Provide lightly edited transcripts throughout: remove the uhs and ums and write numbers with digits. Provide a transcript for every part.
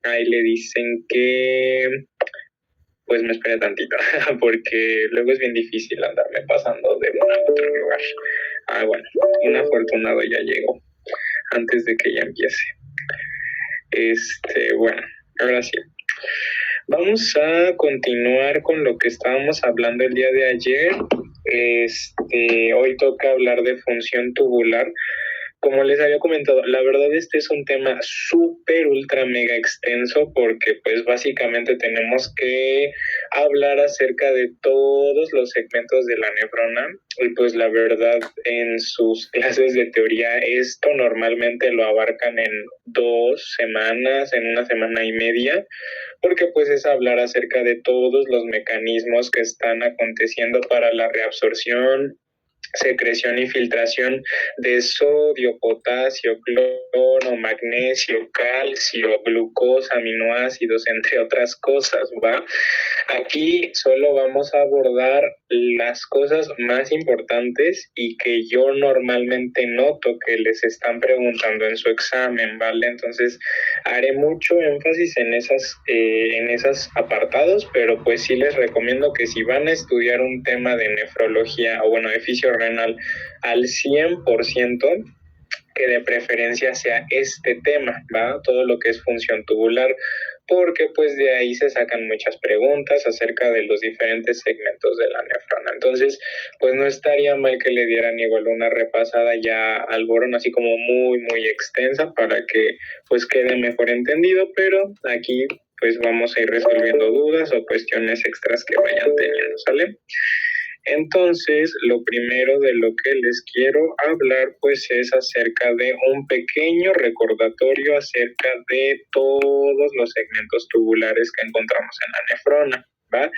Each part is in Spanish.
ahí le dicen que pues me espere tantito, porque luego es bien difícil andarme pasando de uno a otro lugar. Bueno, un afortunado ya llegó, antes de que ya empiece. Bueno, ahora sí. Vamos a continuar con lo que estábamos hablando el día de ayer. Hoy toca hablar de función tubular. Como les había comentado, la verdad este es un tema súper, ultra, mega extenso porque pues básicamente tenemos que hablar acerca de todos los segmentos de la nefrona y pues la verdad en sus clases de teoría esto normalmente lo abarcan en 2 semanas, en 1 semana y media, porque pues es hablar acerca de todos los mecanismos que están aconteciendo para la reabsorción, secreción y filtración de sodio, potasio, cloro, magnesio, calcio, glucosa, aminoácidos, entre otras cosas, ¿va? Aquí solo vamos a abordar las cosas más importantes y que yo normalmente noto que les están preguntando en su examen, ¿vale? Entonces haré mucho énfasis en esos apartados, pero pues sí les recomiendo que si van a estudiar un tema de nefrología o bueno, de fisio renal al 100%, que de preferencia sea este tema, ¿va? Todo lo que es función tubular, porque pues de ahí se sacan muchas preguntas acerca de los diferentes segmentos de la nefrona. Entonces, pues no estaría mal que le dieran igual una repasada ya al borón, así como muy, muy extensa para que pues quede mejor entendido, pero aquí pues vamos a ir resolviendo dudas o cuestiones extras que vayan teniendo, ¿sale? Entonces, lo primero de lo que les quiero hablar pues es acerca de un pequeño recordatorio acerca de todos los segmentos tubulares que encontramos en la nefrona, ¿va?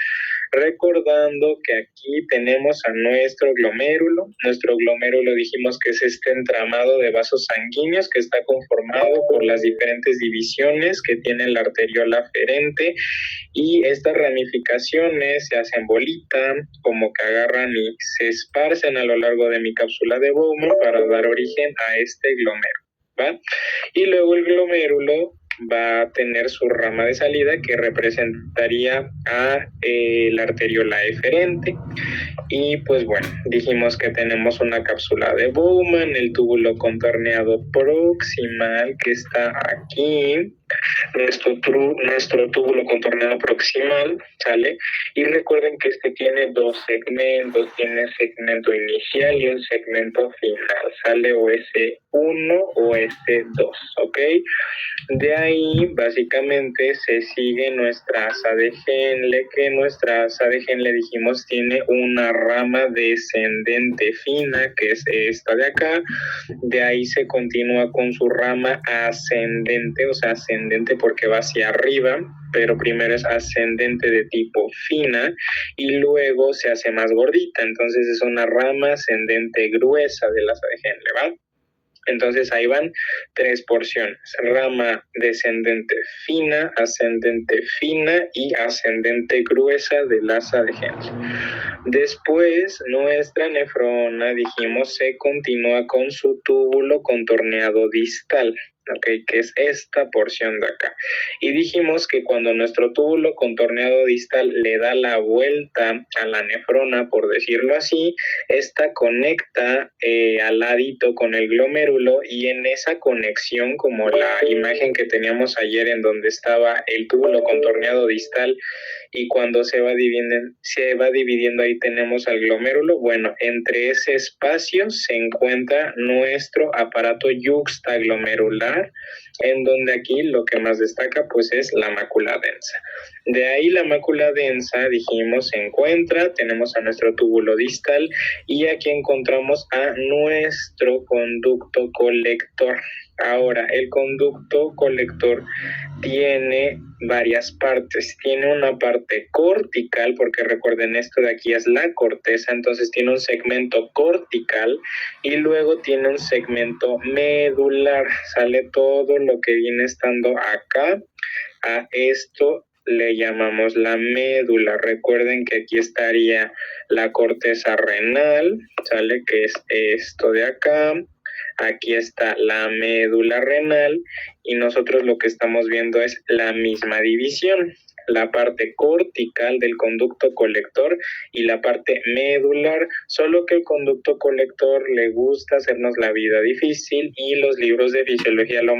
Recordando que aquí tenemos a nuestro glomérulo. Nuestro glomérulo dijimos que es este entramado de vasos sanguíneos que está conformado por las diferentes divisiones que tiene la arteriola aferente, y estas ramificaciones se hacen bolita, como que agarran y se esparcen a lo largo de mi cápsula de Bowman para dar origen a este glomérulo, ¿va? Y luego el glomérulo va a tener su rama de salida que representaría a la arteriola eferente. Y pues bueno, dijimos que tenemos una cápsula de Bowman, el túbulo contorneado proximal que está aquí, nuestro túbulo contorneado proximal, ¿sale? Y recuerden que este tiene 2 segmentos, tiene segmento inicial y un segmento final, ¿sale? O S1 o S2, ¿ok? De ahí, básicamente, se sigue nuestra asa de Henle, que nuestra asa de Henle, dijimos, tiene una rama descendente fina, que es esta de acá. De ahí se continúa con su rama ascendente, o sea, ascendente porque va hacia arriba, pero primero es ascendente de tipo fina y luego se hace más gordita. Entonces es una rama ascendente gruesa de la asa de Henle, ¿va? Entonces ahí van 3 porciones: rama descendente fina, ascendente fina y ascendente gruesa del asa de Henle. Después nuestra nefrona, dijimos, se continúa con su túbulo contorneado distal, ¿ok? Que es esta porción de acá. Y dijimos que cuando nuestro túbulo contorneado distal le da la vuelta a la nefrona, por decirlo así, esta conecta al ladito con el glomérulo, y en esa conexión, como la imagen que teníamos ayer en donde estaba el túbulo contorneado distal y cuando se va dividiendo ahí tenemos al glomérulo. Bueno, entre ese espacio se encuentra nuestro aparato yuxtaglomerular, en donde aquí lo que más destaca pues es la mácula densa. De ahí la mácula densa, dijimos, se encuentra, tenemos a nuestro túbulo distal y aquí encontramos a nuestro conducto colector. Ahora, el conducto colector tiene varias partes. Tiene una parte cortical, porque recuerden, esto de aquí es la corteza, entonces tiene un segmento cortical y luego tiene un segmento medular. Sale todo lo que viene estando acá. A esto le llamamos la médula. Recuerden que aquí estaría la corteza renal, ¿sale? Que es esto de acá. aquí está la médula renal y nosotros lo que estamos viendo es la misma división, la parte cortical del conducto colector y la parte medular, solo que el conducto colector le gusta hacernos la vida difícil y los libros de fisiología lo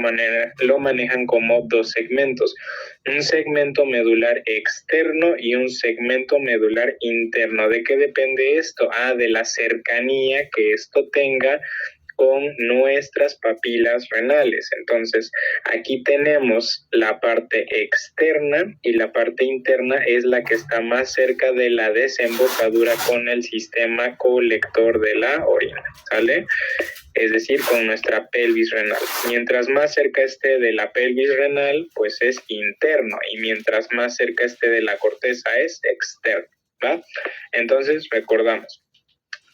manejan como dos segmentos, un segmento medular externo y un segmento medular interno. ¿De qué depende esto? De la cercanía que esto tenga con nuestras papilas renales. Entonces, aquí tenemos la parte externa y la parte interna es la que está más cerca de la desembocadura con el sistema colector de la orina, ¿sale? Es decir, con nuestra pelvis renal. Mientras más cerca esté de la pelvis renal, pues es interno, y mientras más cerca esté de la corteza es externo, ¿va? Entonces, recordamos.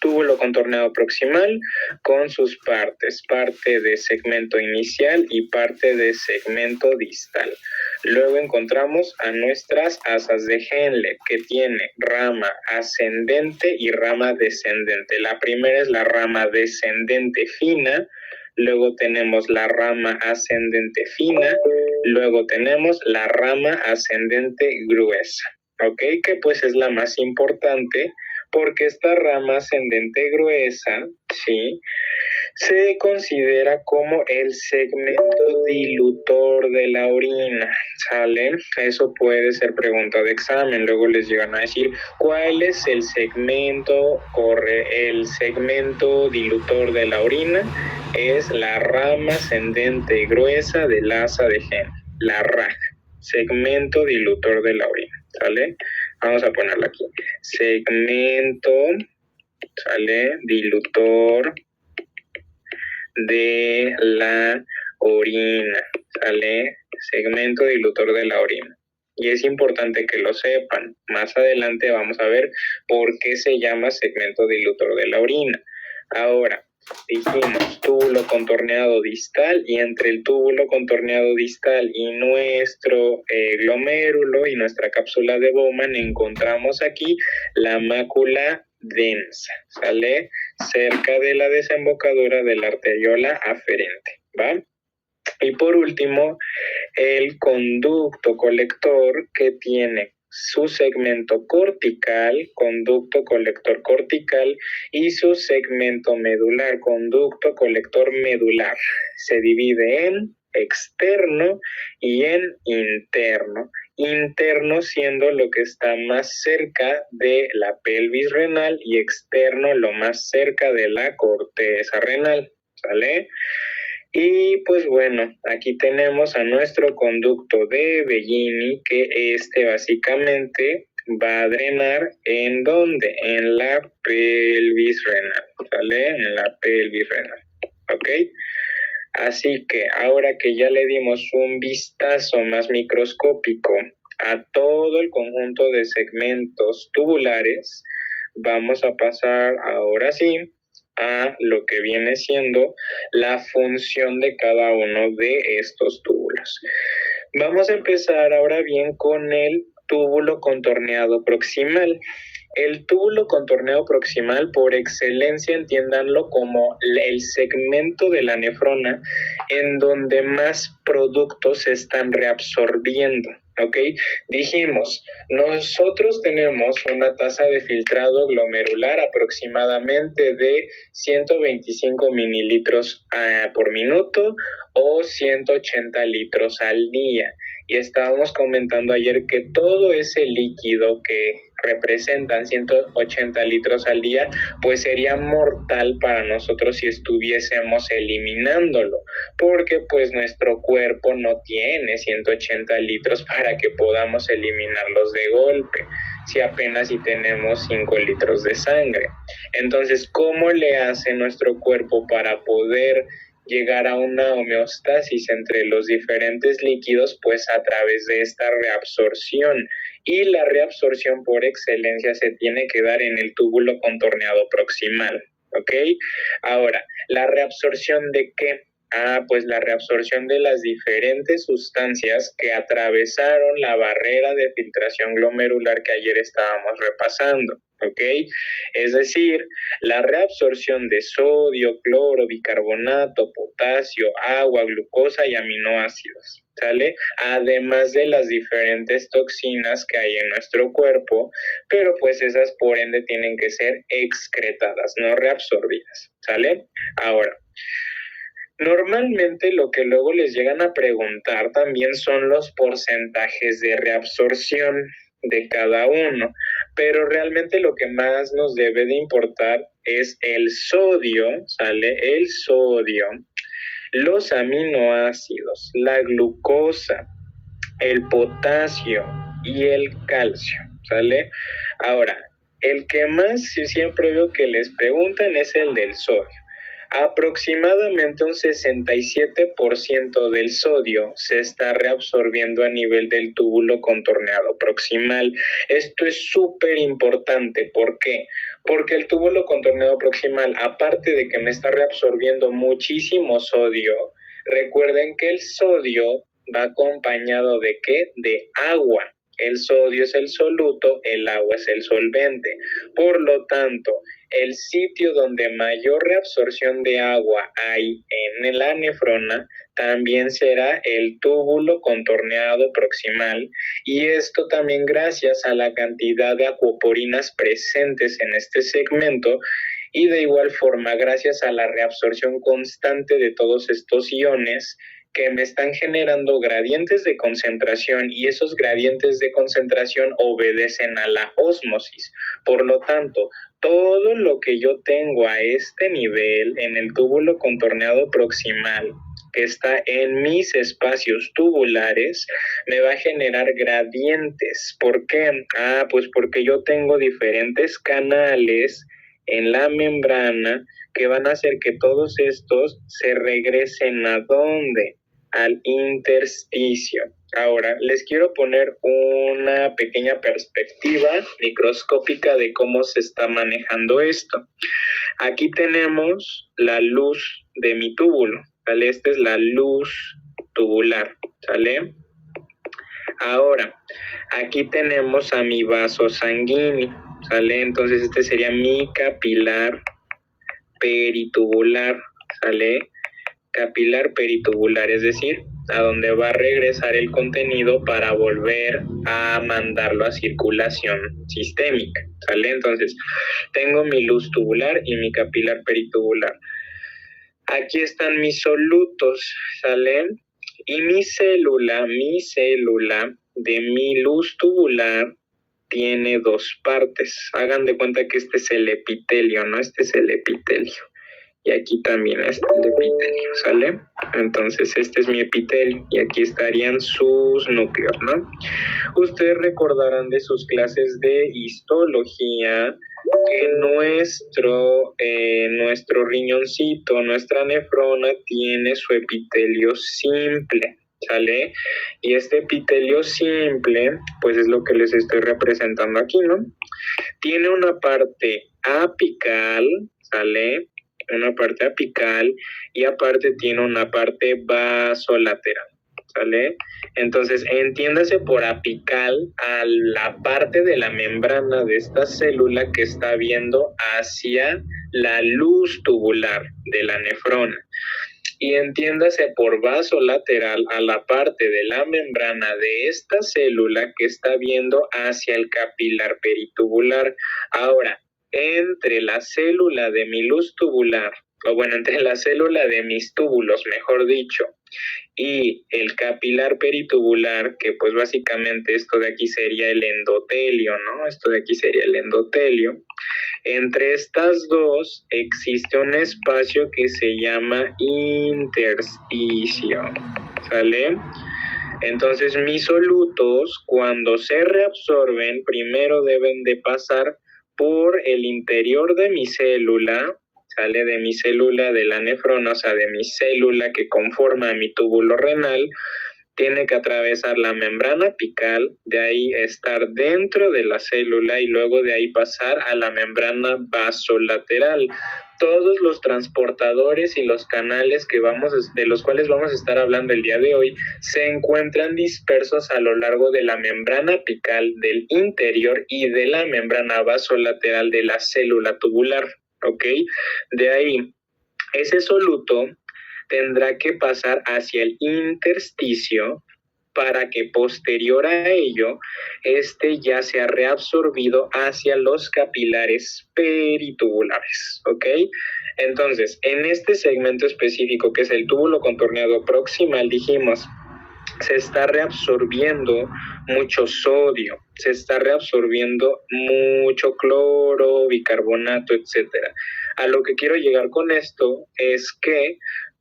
Túbulo contorneado proximal con sus partes, parte de segmento inicial y parte de segmento distal. Luego encontramos a nuestras asas de Henle, que tiene rama ascendente y rama descendente. La primera es la rama descendente fina, luego tenemos la rama ascendente fina, luego tenemos la rama ascendente gruesa, ¿ok? Que pues es la más importante, porque esta rama ascendente gruesa, ¿sí?, se considera como el segmento dilutor de la orina, ¿sale? Eso puede ser pregunta de examen, luego les llegan a decir, ¿cuál es el segmento dilutor de la orina? Es la rama ascendente gruesa del asa de Henle, la RAG, segmento dilutor de la orina, ¿sale? Vamos a ponerlo aquí. Segmento, ¿sale?, dilutor de la orina, ¿sale? Segmento dilutor de la orina. Y es importante que lo sepan. Más adelante vamos a ver por qué se llama segmento dilutor de la orina. Ahora, dijimos túbulo contorneado distal, y entre el túbulo contorneado distal y nuestro glomérulo y nuestra cápsula de Bowman encontramos aquí la mácula densa, ¿sale? Cerca de la desembocadura de la arteriola aferente, ¿va? Y por último, el conducto colector, que tiene su segmento cortical, conducto colector cortical, y su segmento medular, conducto colector medular. Se divide en externo y en interno. Interno siendo lo que está más cerca de la pelvis renal y externo lo más cerca de la corteza renal, ¿sale? Y pues bueno, aquí tenemos a nuestro conducto de Bellini, que básicamente va a drenar ¿en dónde? En la pelvis renal, ¿sale? En la pelvis renal, ¿ok? Así que ahora que ya le dimos un vistazo más microscópico a todo el conjunto de segmentos tubulares, vamos a pasar ahora sí a lo que viene siendo la función de cada uno de estos túbulos. Vamos a empezar ahora bien con el túbulo contorneado proximal. El túbulo contorneado proximal, por excelencia, entiéndanlo como el segmento de la nefrona en donde más productos se están reabsorbiendo, ¿ok? Dijimos, nosotros tenemos una tasa de filtrado glomerular aproximadamente de 125 mililitros por minuto o 180 litros al día. Y estábamos comentando ayer que todo ese líquido que representan 180 litros al día, pues sería mortal para nosotros si estuviésemos eliminándolo, porque pues nuestro cuerpo no tiene 180 litros para que podamos eliminarlos de golpe, si apenas si tenemos 5 litros de sangre. Entonces, ¿cómo le hace nuestro cuerpo para poder llegar a una homeostasis entre los diferentes líquidos? Pues a través de esta reabsorción, y la reabsorción por excelencia se tiene que dar en el túbulo contorneado proximal, ¿ok? Ahora, ¿la reabsorción de qué? Pues la reabsorción de las diferentes sustancias que atravesaron la barrera de filtración glomerular que ayer estábamos repasando, ¿ok? Es decir, la reabsorción de sodio, cloro, bicarbonato, potasio, agua, glucosa y aminoácidos, ¿sale? Además de las diferentes toxinas que hay en nuestro cuerpo, pero pues esas por ende tienen que ser excretadas, no reabsorbidas, ¿sale? Ahora, normalmente lo que luego les llegan a preguntar también son los porcentajes de reabsorción de cada uno, pero realmente lo que más nos debe de importar es el sodio, ¿sale? El sodio, los aminoácidos, la glucosa, el potasio y el calcio, ¿sale? Ahora, el que más siempre veo que les preguntan es el del sodio. Aproximadamente un 67% del sodio se está reabsorbiendo a nivel del túbulo contorneado proximal. Esto es súper importante. ¿Por qué? Porque el túbulo contorneado proximal, aparte de que me está reabsorbiendo muchísimo sodio, recuerden que el sodio va acompañado ¿de qué? De agua. El sodio es el soluto, el agua es el solvente. Por lo tanto, el sitio donde mayor reabsorción de agua hay en la nefrona también será el túbulo contorneado proximal, y esto también gracias a la cantidad de acuoporinas presentes en este segmento, y de igual forma gracias a la reabsorción constante de todos estos iones que me están generando gradientes de concentración, y esos gradientes de concentración obedecen a la ósmosis. Por lo tanto, todo lo que yo tengo a este nivel en el túbulo contorneado proximal, que está en mis espacios tubulares, me va a generar gradientes. ¿Por qué? Pues porque yo tengo diferentes canales en la membrana que van a hacer que todos estos se regresen ¿a dónde? Al intersticio. Ahora, les quiero poner una pequeña perspectiva microscópica de cómo se está manejando esto. Aquí tenemos la luz de mi túbulo, ¿vale? Esta es la luz tubular, ¿sale? Ahora, aquí tenemos a mi vaso sanguíneo, ¿sale? Entonces este sería mi capilar peritubular, ¿sale? Capilar peritubular, es decir, a donde va a regresar el contenido para volver a mandarlo a circulación sistémica, ¿sale? Entonces, tengo mi luz tubular y mi capilar peritubular. Aquí están mis solutos, ¿sale? Y mi célula de mi luz tubular tiene dos partes. Hagan de cuenta que este es el epitelio, ¿no? Este es el epitelio. Y aquí también está el epitelio, ¿sale? Entonces este es mi epitelio y aquí estarían sus núcleos, ¿no? Ustedes recordarán de sus clases de histología que nuestro riñoncito, nuestra nefrona, tiene su epitelio simple, ¿sale? Y este epitelio simple, pues es lo que les estoy representando aquí, ¿no? Tiene una parte apical, ¿sale? Una parte apical, y aparte tiene una parte vasolateral, ¿sale? Entonces, entiéndase por apical a la parte de la membrana de esta célula que está viendo hacia la luz tubular de la nefrona. Y entiéndase por vasolateral a la parte de la membrana de esta célula que está viendo hacia el capilar peritubular. Ahora, entre la célula de mi luz tubular, o bueno, entre la célula de mis túbulos, mejor dicho, y el capilar peritubular, que pues básicamente esto de aquí sería el endotelio, ¿no? Esto de aquí sería el endotelio. Entre estas dos existe un espacio que se llama intersticio, ¿sale? Entonces mis solutos, cuando se reabsorben, primero deben de pasar por el interior de mi célula, ¿sale? De mi célula de la nefrona, o sea, de mi célula que conforma mi túbulo renal, tiene que atravesar la membrana apical, de ahí estar dentro de la célula y luego de ahí pasar a la membrana vasolateral. todos los transportadores y los canales de los cuales vamos a estar hablando el día de hoy se encuentran dispersos a lo largo de la membrana apical del interior y de la membrana vasolateral de la célula tubular, ¿ok? De ahí, ese soluto tendrá que pasar hacia el intersticio para que posterior a ello, este ya sea reabsorbido hacia los capilares peritubulares, ¿ok? Entonces, en este segmento específico, que es el túbulo contorneado proximal, dijimos, se está reabsorbiendo mucho sodio, se está reabsorbiendo mucho cloro, bicarbonato, etcétera. A lo que quiero llegar con esto es que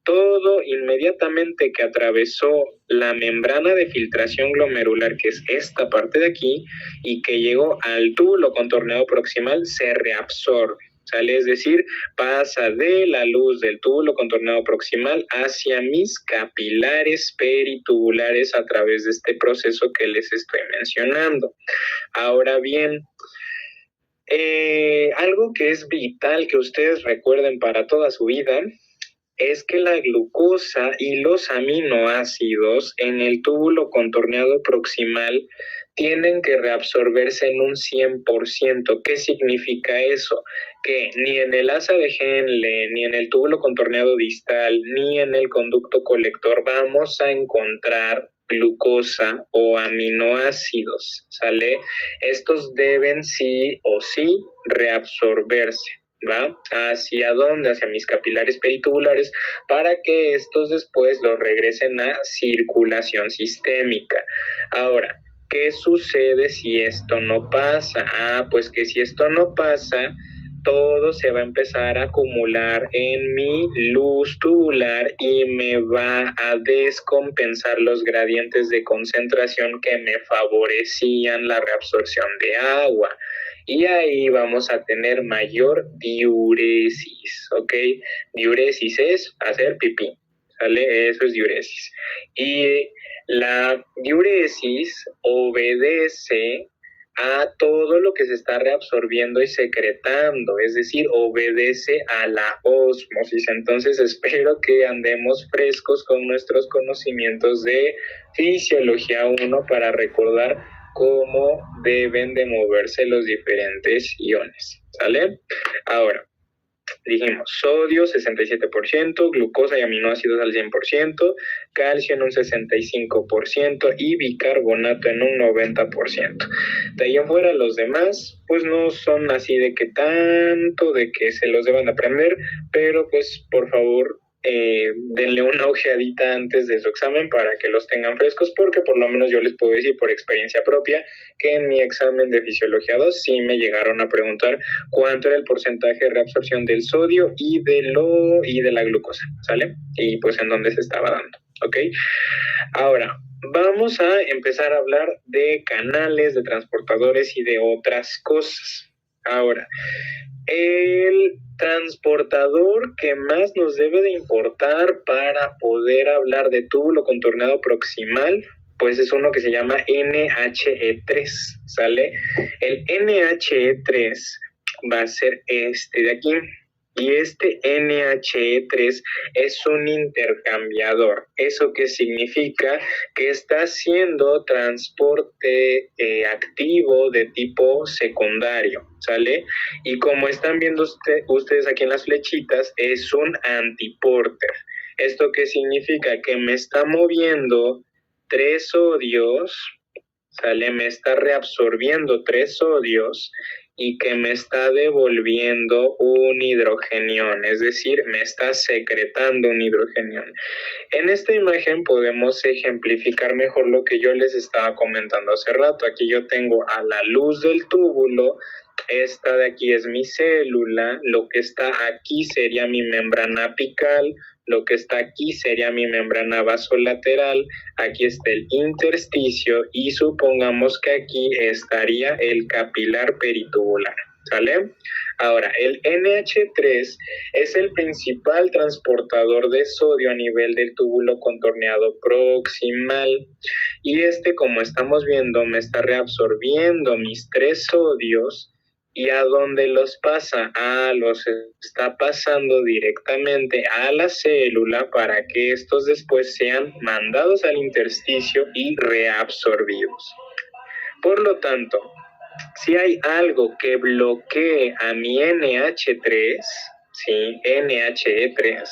todo inmediatamente que atravesó la membrana de filtración glomerular, que es esta parte de aquí, y que llegó al túbulo contorneado proximal, se reabsorbe. ¿Sale? Es decir, pasa de la luz del túbulo contorneado proximal hacia mis capilares peritubulares a través de este proceso que les estoy mencionando. Ahora bien, algo que es vital que ustedes recuerden para toda su vida es que la glucosa y los aminoácidos en el túbulo contorneado proximal tienen que reabsorberse en un 100%. ¿Qué significa eso? Que ni en el asa de Henle, ni en el túbulo contorneado distal, ni en el conducto colector vamos a encontrar glucosa o aminoácidos, ¿sale? Estos deben sí o sí reabsorberse. ¿Va? ¿Hacia dónde? Hacia mis capilares peritubulares para que estos después los regresen a circulación sistémica. Ahora, ¿qué sucede si esto no pasa? Pues que si esto no pasa, todo se va a empezar a acumular en mi luz tubular y me va a descompensar los gradientes de concentración que me favorecían la reabsorción de agua. Y ahí vamos a tener mayor diuresis, ¿ok? Diuresis es hacer pipí, ¿sale? Eso es diuresis. Y la diuresis obedece a todo lo que se está reabsorbiendo y secretando, es decir, obedece a la ósmosis. Entonces espero que andemos frescos con nuestros conocimientos de fisiología 1 para recordar cómo deben de moverse los diferentes iones, ¿sale? Ahora, dijimos sodio 67%, glucosa y aminoácidos al 100%, calcio en un 65% y bicarbonato en un 90%. De ahí en fuera los demás pues no son así de que tanto de que se los deban aprender, pero pues por favor denle una ojeadita antes de su examen para que los tengan frescos, porque por lo menos yo les puedo decir por experiencia propia que en mi examen de fisiología 2 sí me llegaron a preguntar cuánto era el porcentaje de reabsorción del sodio y de la glucosa, ¿sale? Y pues en dónde se estaba dando, ¿ok? Ahora, vamos a empezar a hablar de canales, de transportadores y de otras cosas. Ahora, el transportador que más nos debe de importar para poder hablar de túbulo contorneado proximal, pues es uno que se llama NHE3, ¿sale? El NHE3 va a ser este de aquí. Y este NHE3 es un intercambiador. ¿Eso qué significa? Que está haciendo transporte activo de tipo secundario, ¿sale? Y como están viendo ustedes aquí en las flechitas, es un antiporter. ¿Esto qué significa? Que me está moviendo 3 sodios, ¿sale? Me está reabsorbiendo 3 sodios y que me está devolviendo un hidrogenión, es decir, me está secretando un hidrogenión. En esta imagen podemos ejemplificar mejor lo que yo les estaba comentando hace rato. Aquí yo tengo a la luz del túbulo, esta de aquí es mi célula, lo que está aquí sería mi membrana apical, lo que está aquí sería mi membrana vasolateral, aquí está el intersticio y supongamos que aquí estaría el capilar peritubular, ¿sale? Ahora, el NH3 es el principal transportador de sodio a nivel del túbulo contorneado proximal y como estamos viendo, me está reabsorbiendo mis 3 sodios ¿Y a dónde los pasa? Los está pasando directamente a la célula para que estos después sean mandados al intersticio y reabsorbidos. Por lo tanto, si hay algo que bloquee a mi NH3, ¿sí? NHE3,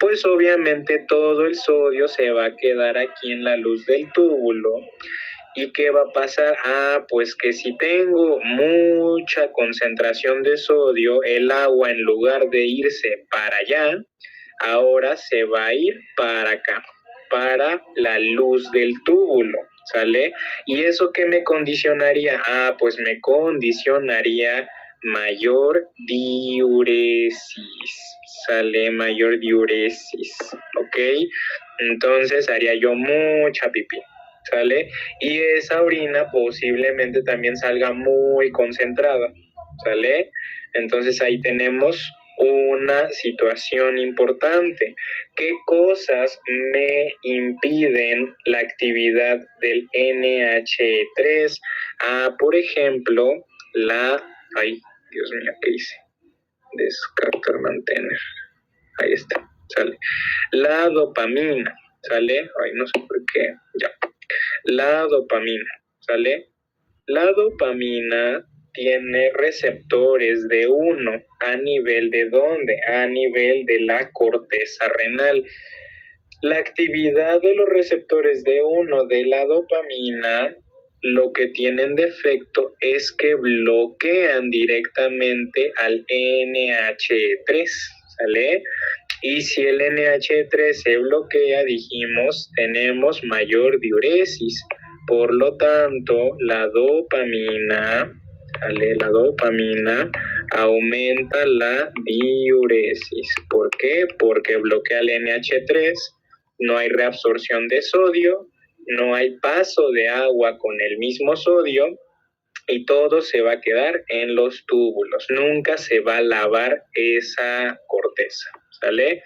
pues obviamente todo el sodio se va a quedar aquí en la luz del túbulo. ¿Y qué va a pasar? Pues que si tengo mucha concentración de sodio, el agua en lugar de irse para allá, ahora se va a ir para acá, para la luz del túbulo, ¿sale? ¿Y eso qué me condicionaría? Pues me condicionaría mayor diuresis, ¿sale? Mayor diuresis, ¿ok? Entonces haría yo mucha pipí, ¿sale? Y esa orina posiblemente también salga muy concentrada, ¿sale? Entonces ahí tenemos una situación importante. ¿Qué cosas me impiden la actividad del NH3? Por ejemplo, ay, Dios mío, ¿qué hice? Descartar, mantener. Ahí está, sale. La dopamina, ¿sale? Ay, no sé por qué, ya. La dopamina, ¿sale? La dopamina tiene receptores de 1 a nivel de ¿dónde? A nivel de la corteza renal. La actividad de los receptores de 1 de la dopamina, lo que tienen de efecto es que bloquean directamente al NH3, ¿sale? Y si el NH3 se bloquea, dijimos, tenemos mayor diuresis. Por lo tanto, la dopamina, ¿sale? La dopamina aumenta la diuresis. ¿Por qué? Porque bloquea el NH3, no hay reabsorción de sodio, no hay paso de agua con el mismo sodio, y todo se va a quedar en los túbulos. Nunca se va a lavar esa corteza, ¿sale?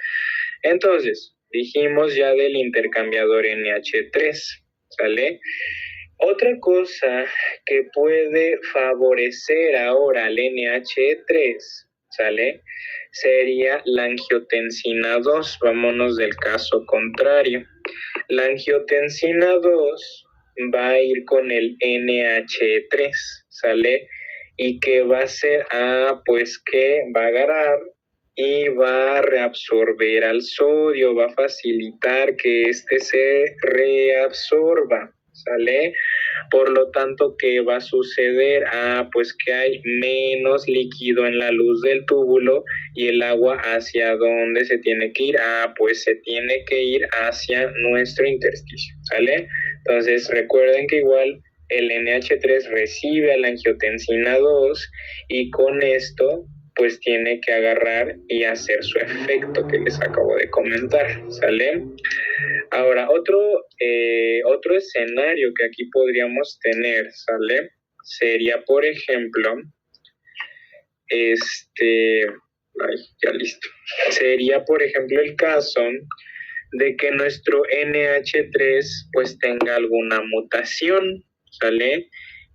Entonces, dijimos ya del intercambiador NH3, ¿sale? Otra cosa que puede favorecer ahora al NH3, ¿sale? Sería la angiotensina 2. Vámonos del caso contrario. La angiotensina 2 va a ir con el NH3, ¿sale? ¿Y qué va a hacer? Pues que va a agarrar y va a reabsorber al sodio, va a facilitar que éste se reabsorba, ¿sale? Por lo tanto, ¿qué va a suceder? Pues que hay menos líquido en la luz del túbulo y el agua hacia dónde se tiene que ir. Pues se tiene que ir hacia nuestro intersticio, ¿sale? Entonces, recuerden que igual el NH3 recibe a la angiotensina 2 y con esto pues tiene que agarrar y hacer su efecto que les acabo de comentar, ¿sale? Ahora, otro escenario que aquí podríamos tener, ¿sale? Sería, por ejemplo, ya listo. Sería, por ejemplo, el caso de que nuestro NH3 pues tenga alguna mutación, ¿sale?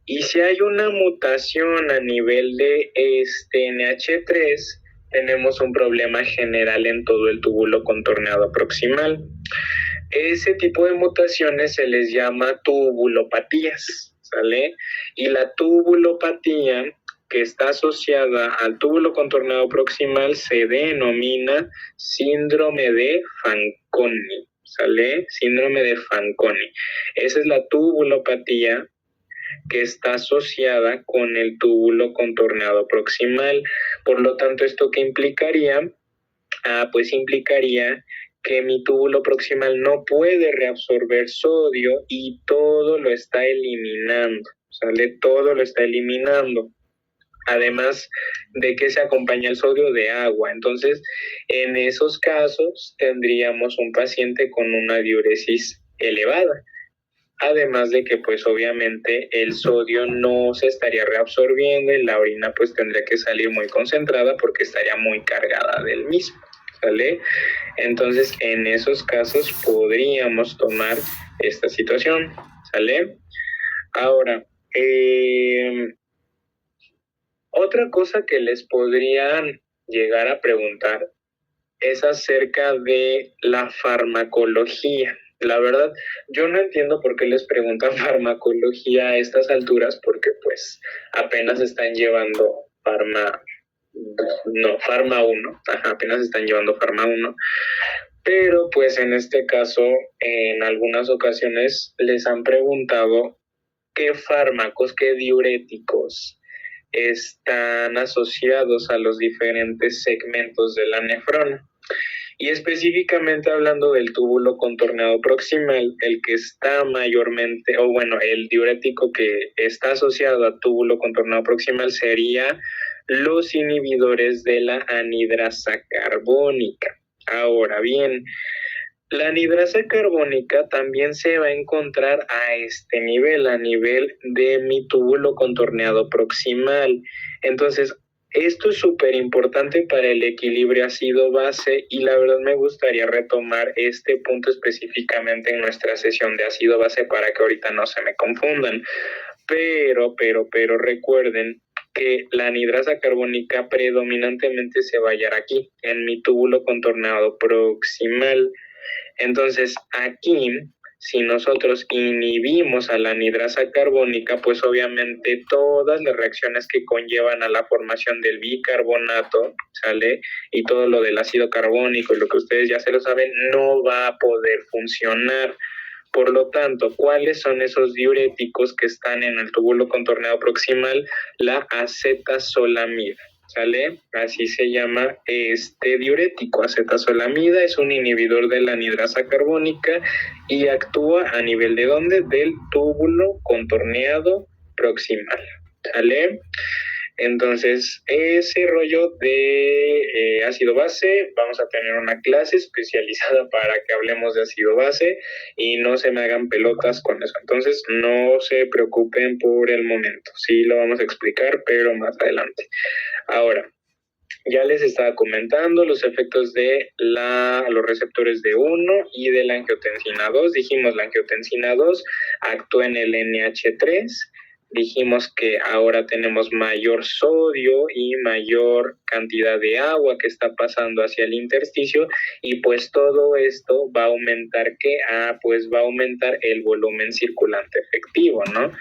Y si hay una mutación a nivel de este NH3, tenemos un problema general en todo el túbulo contorneado proximal. Ese tipo de mutaciones se les llama tubulopatías, ¿sale? Y la tubulopatía que está asociada al túbulo contorneado proximal se denomina síndrome de Fanconi, ¿sale? Síndrome de Fanconi. Esa es la tubulopatía que está asociada con el túbulo contorneado proximal. Por lo tanto, ¿esto qué implicaría? Pues implicaría que mi túbulo proximal no puede reabsorber sodio y todo lo está eliminando, ¿sale? Todo lo está eliminando. Además de que se acompaña el sodio de agua. Entonces, en esos casos tendríamos un paciente con una diuresis elevada. Además de que pues obviamente el sodio no se estaría reabsorbiendo y la orina pues tendría que salir muy concentrada porque estaría muy cargada del mismo, ¿sale? Entonces en esos casos podríamos tomar esta situación, ¿sale? Ahora, Otra cosa que les podrían llegar a preguntar es acerca de la farmacología. La verdad, yo no entiendo por qué les preguntan farmacología a estas alturas, porque pues apenas están llevando Farma 1, apenas están llevando Farma 1, pero pues en este caso, en algunas ocasiones les han preguntado qué fármacos, qué diuréticos están asociados a los diferentes segmentos de la nefrona. Y específicamente hablando del túbulo contorneado proximal, el que está mayormente, o bueno, el diurético que está asociado a túbulo contorneado proximal sería los inhibidores de la anhidrasa carbónica. Ahora bien, la anhidrasa carbónica también se va a encontrar a este nivel, a nivel de mi túbulo contorneado proximal. Entonces, esto es súper importante para el equilibrio ácido-base y la verdad me gustaría retomar este punto específicamente en nuestra sesión de ácido-base para que ahorita no se me confundan. Pero recuerden que la anhidrasa carbónica predominantemente se va a hallar aquí, en mi túbulo contorneado proximal. Entonces, aquí, si nosotros inhibimos a la anhidrasa carbónica, pues obviamente todas las reacciones que conllevan a la formación del bicarbonato, ¿sale? Y todo lo del ácido carbónico y lo que ustedes ya se lo saben, no va a poder funcionar. Por lo tanto, ¿cuáles son esos diuréticos que están en el túbulo contorneado proximal? La acetazolamida. ¿Sale? Así se llama este diurético. Acetazolamida es un inhibidor de la anhidrasa carbónica y actúa a nivel de ¿dónde? Del túbulo contorneado proximal. ¿Sale? Entonces, ese rollo de ácido base, vamos a tener una clase especializada para que hablemos de ácido base y no se me hagan pelotas con eso. Entonces, no se preocupen por el momento. Sí lo vamos a explicar, pero más adelante. Ahora, ya les estaba comentando los efectos de los receptores de 1 y de la angiotensina 2. Dijimos la angiotensina 2 actúa en el NH3. Dijimos que ahora tenemos mayor sodio y mayor cantidad de agua que está pasando hacia el intersticio y pues todo esto va a aumentar ¿qué? Pues va a aumentar el volumen circulante efectivo, ¿no?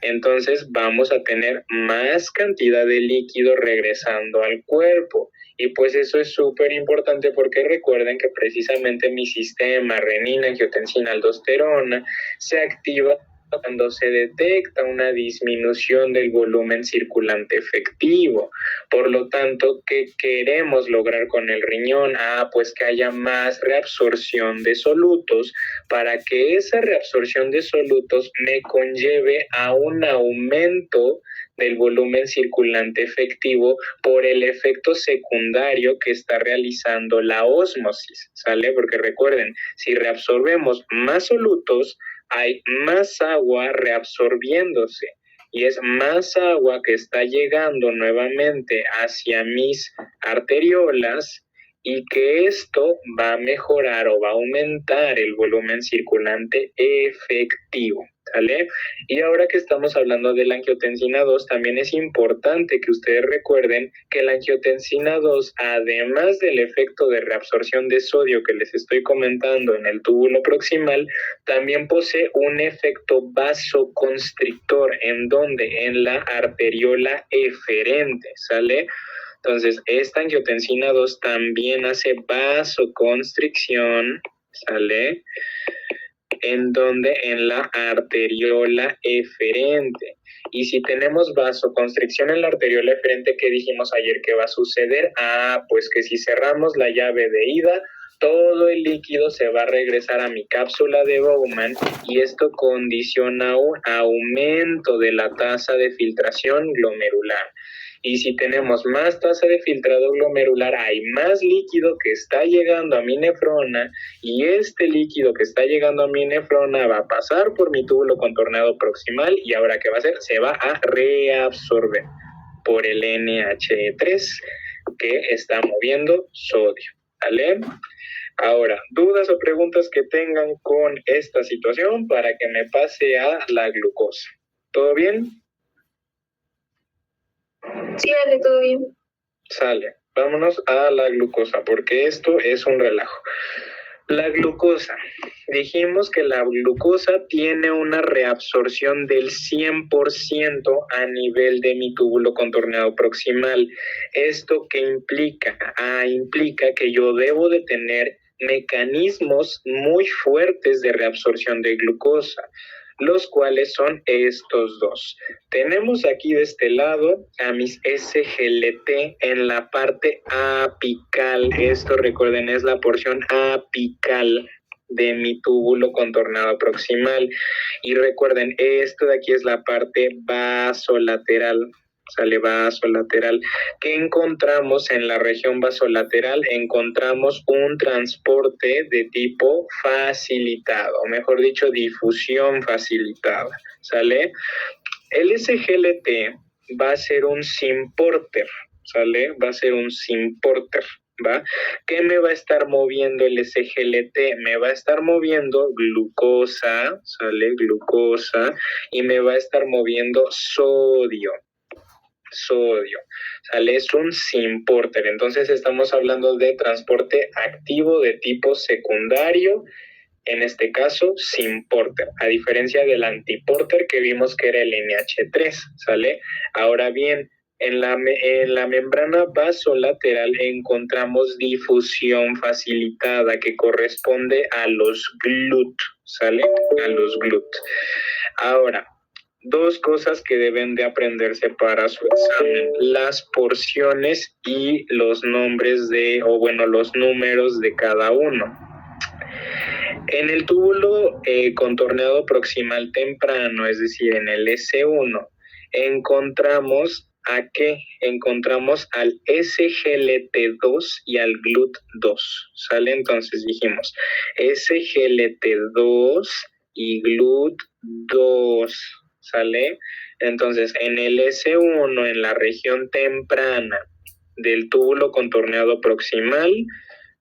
Entonces vamos a tener más cantidad de líquido regresando al cuerpo. Y pues eso es súper importante porque recuerden que precisamente mi sistema renina, angiotensina, aldosterona se activa cuando se detecta una disminución del volumen circulante efectivo. Por lo tanto, ¿qué queremos lograr con el riñón? Pues que haya más reabsorción de solutos para que esa reabsorción de solutos me conlleve a un aumento del volumen circulante efectivo por el efecto secundario que está realizando la ósmosis, ¿sale? Porque recuerden, si reabsorbemos más solutos, hay más agua reabsorbiéndose y es más agua que está llegando nuevamente hacia mis arteriolas y que esto va a mejorar o va a aumentar el volumen circulante efectivo, ¿sale? Y ahora que estamos hablando de la angiotensina 2, también es importante que ustedes recuerden que la angiotensina 2, además del efecto de reabsorción de sodio que les estoy comentando en el túbulo proximal, también posee un efecto vasoconstrictor. ¿En dónde? En la arteriola eferente, ¿sale? Entonces, esta angiotensina 2 también hace vasoconstricción, ¿sale? ¿En donde? En la arteriola eferente. Y si tenemos vasoconstricción en la arteriola eferente, ¿qué dijimos ayer que va a suceder? Pues que si cerramos la llave de ida, todo el líquido se va a regresar a mi cápsula de Bowman y esto condiciona un aumento de la tasa de filtración glomerular. Y si tenemos más tasa de filtrado glomerular, hay más líquido que está llegando a mi nefrona y este líquido que está llegando a mi nefrona va a pasar por mi túbulo contorneado proximal y ahora ¿qué va a hacer? Se va a reabsorber por el NH3 que está moviendo sodio, ¿vale? Ahora, dudas o preguntas que tengan con esta situación para que me pase a la glucosa. ¿Todo bien? Sí, dale, todo bien. Sale, vámonos a la glucosa, porque esto es un relajo. La glucosa. Dijimos que la glucosa tiene una reabsorción del 100% a nivel de mi túbulo contorneado proximal. ¿Esto qué implica? Implica que yo debo de tener mecanismos muy fuertes de reabsorción de glucosa, los cuales son estos dos. Tenemos aquí de este lado a mis SGLT en la parte apical. Esto, recuerden, es la porción apical de mi túbulo contornado proximal. Y recuerden, esto de aquí es la parte vasolateral. Sale vasolateral. ¿Qué encontramos en la región vasolateral? Encontramos un transporte de tipo facilitado, o mejor dicho, difusión facilitada. ¿Sale? El SGLT va a ser un symporter, ¿sale? Va a ser un symporter, ¿va? ¿Qué me va a estar moviendo el SGLT? Me va a estar moviendo glucosa, ¿sale? Glucosa, y me va a estar moviendo sodio. ¿Sale? Es un symporter. Entonces estamos hablando de transporte activo de tipo secundario, en este caso symporter, a diferencia del antiporter que vimos que era el NH3, ¿sale? Ahora bien, en la membrana vasolateral encontramos difusión facilitada que corresponde a los GLUT, ¿sale? A los GLUT. Ahora, dos cosas que deben de aprenderse para su examen: las porciones y los nombres los números de cada uno. En el túbulo contorneado proximal temprano, es decir, en el S1, encontramos encontramos al SGLT2 y al GLUT2, ¿sale? Entonces dijimos SGLT2 y GLUT2, ¿sale? Entonces, en el S1, en la región temprana del túbulo contorneado proximal,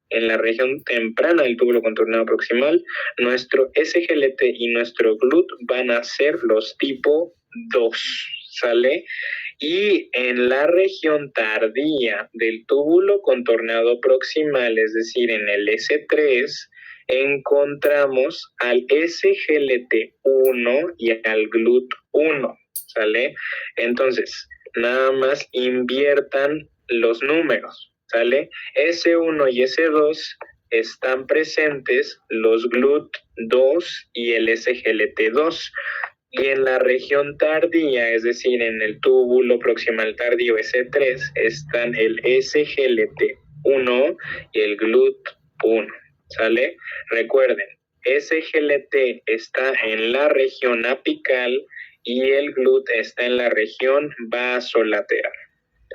en la región temprana del túbulo contorneado proximal, nuestro SGLT y nuestro GLUT van a ser los tipo 2, ¿sale? Y en la región tardía del túbulo contorneado proximal, es decir, en el S3, encontramos al SGLT1 y al GLUT1, ¿sale? Entonces, nada más inviertan los números, ¿sale? S1 y S2 están presentes los GLUT2 y el SGLT2. Y en la región tardía, es decir, en el túbulo proximal tardío S3, están el SGLT1 y el GLUT1, ¿sale? Recuerden, SGLT está en la región apical y el GLUT está en la región vasolateral.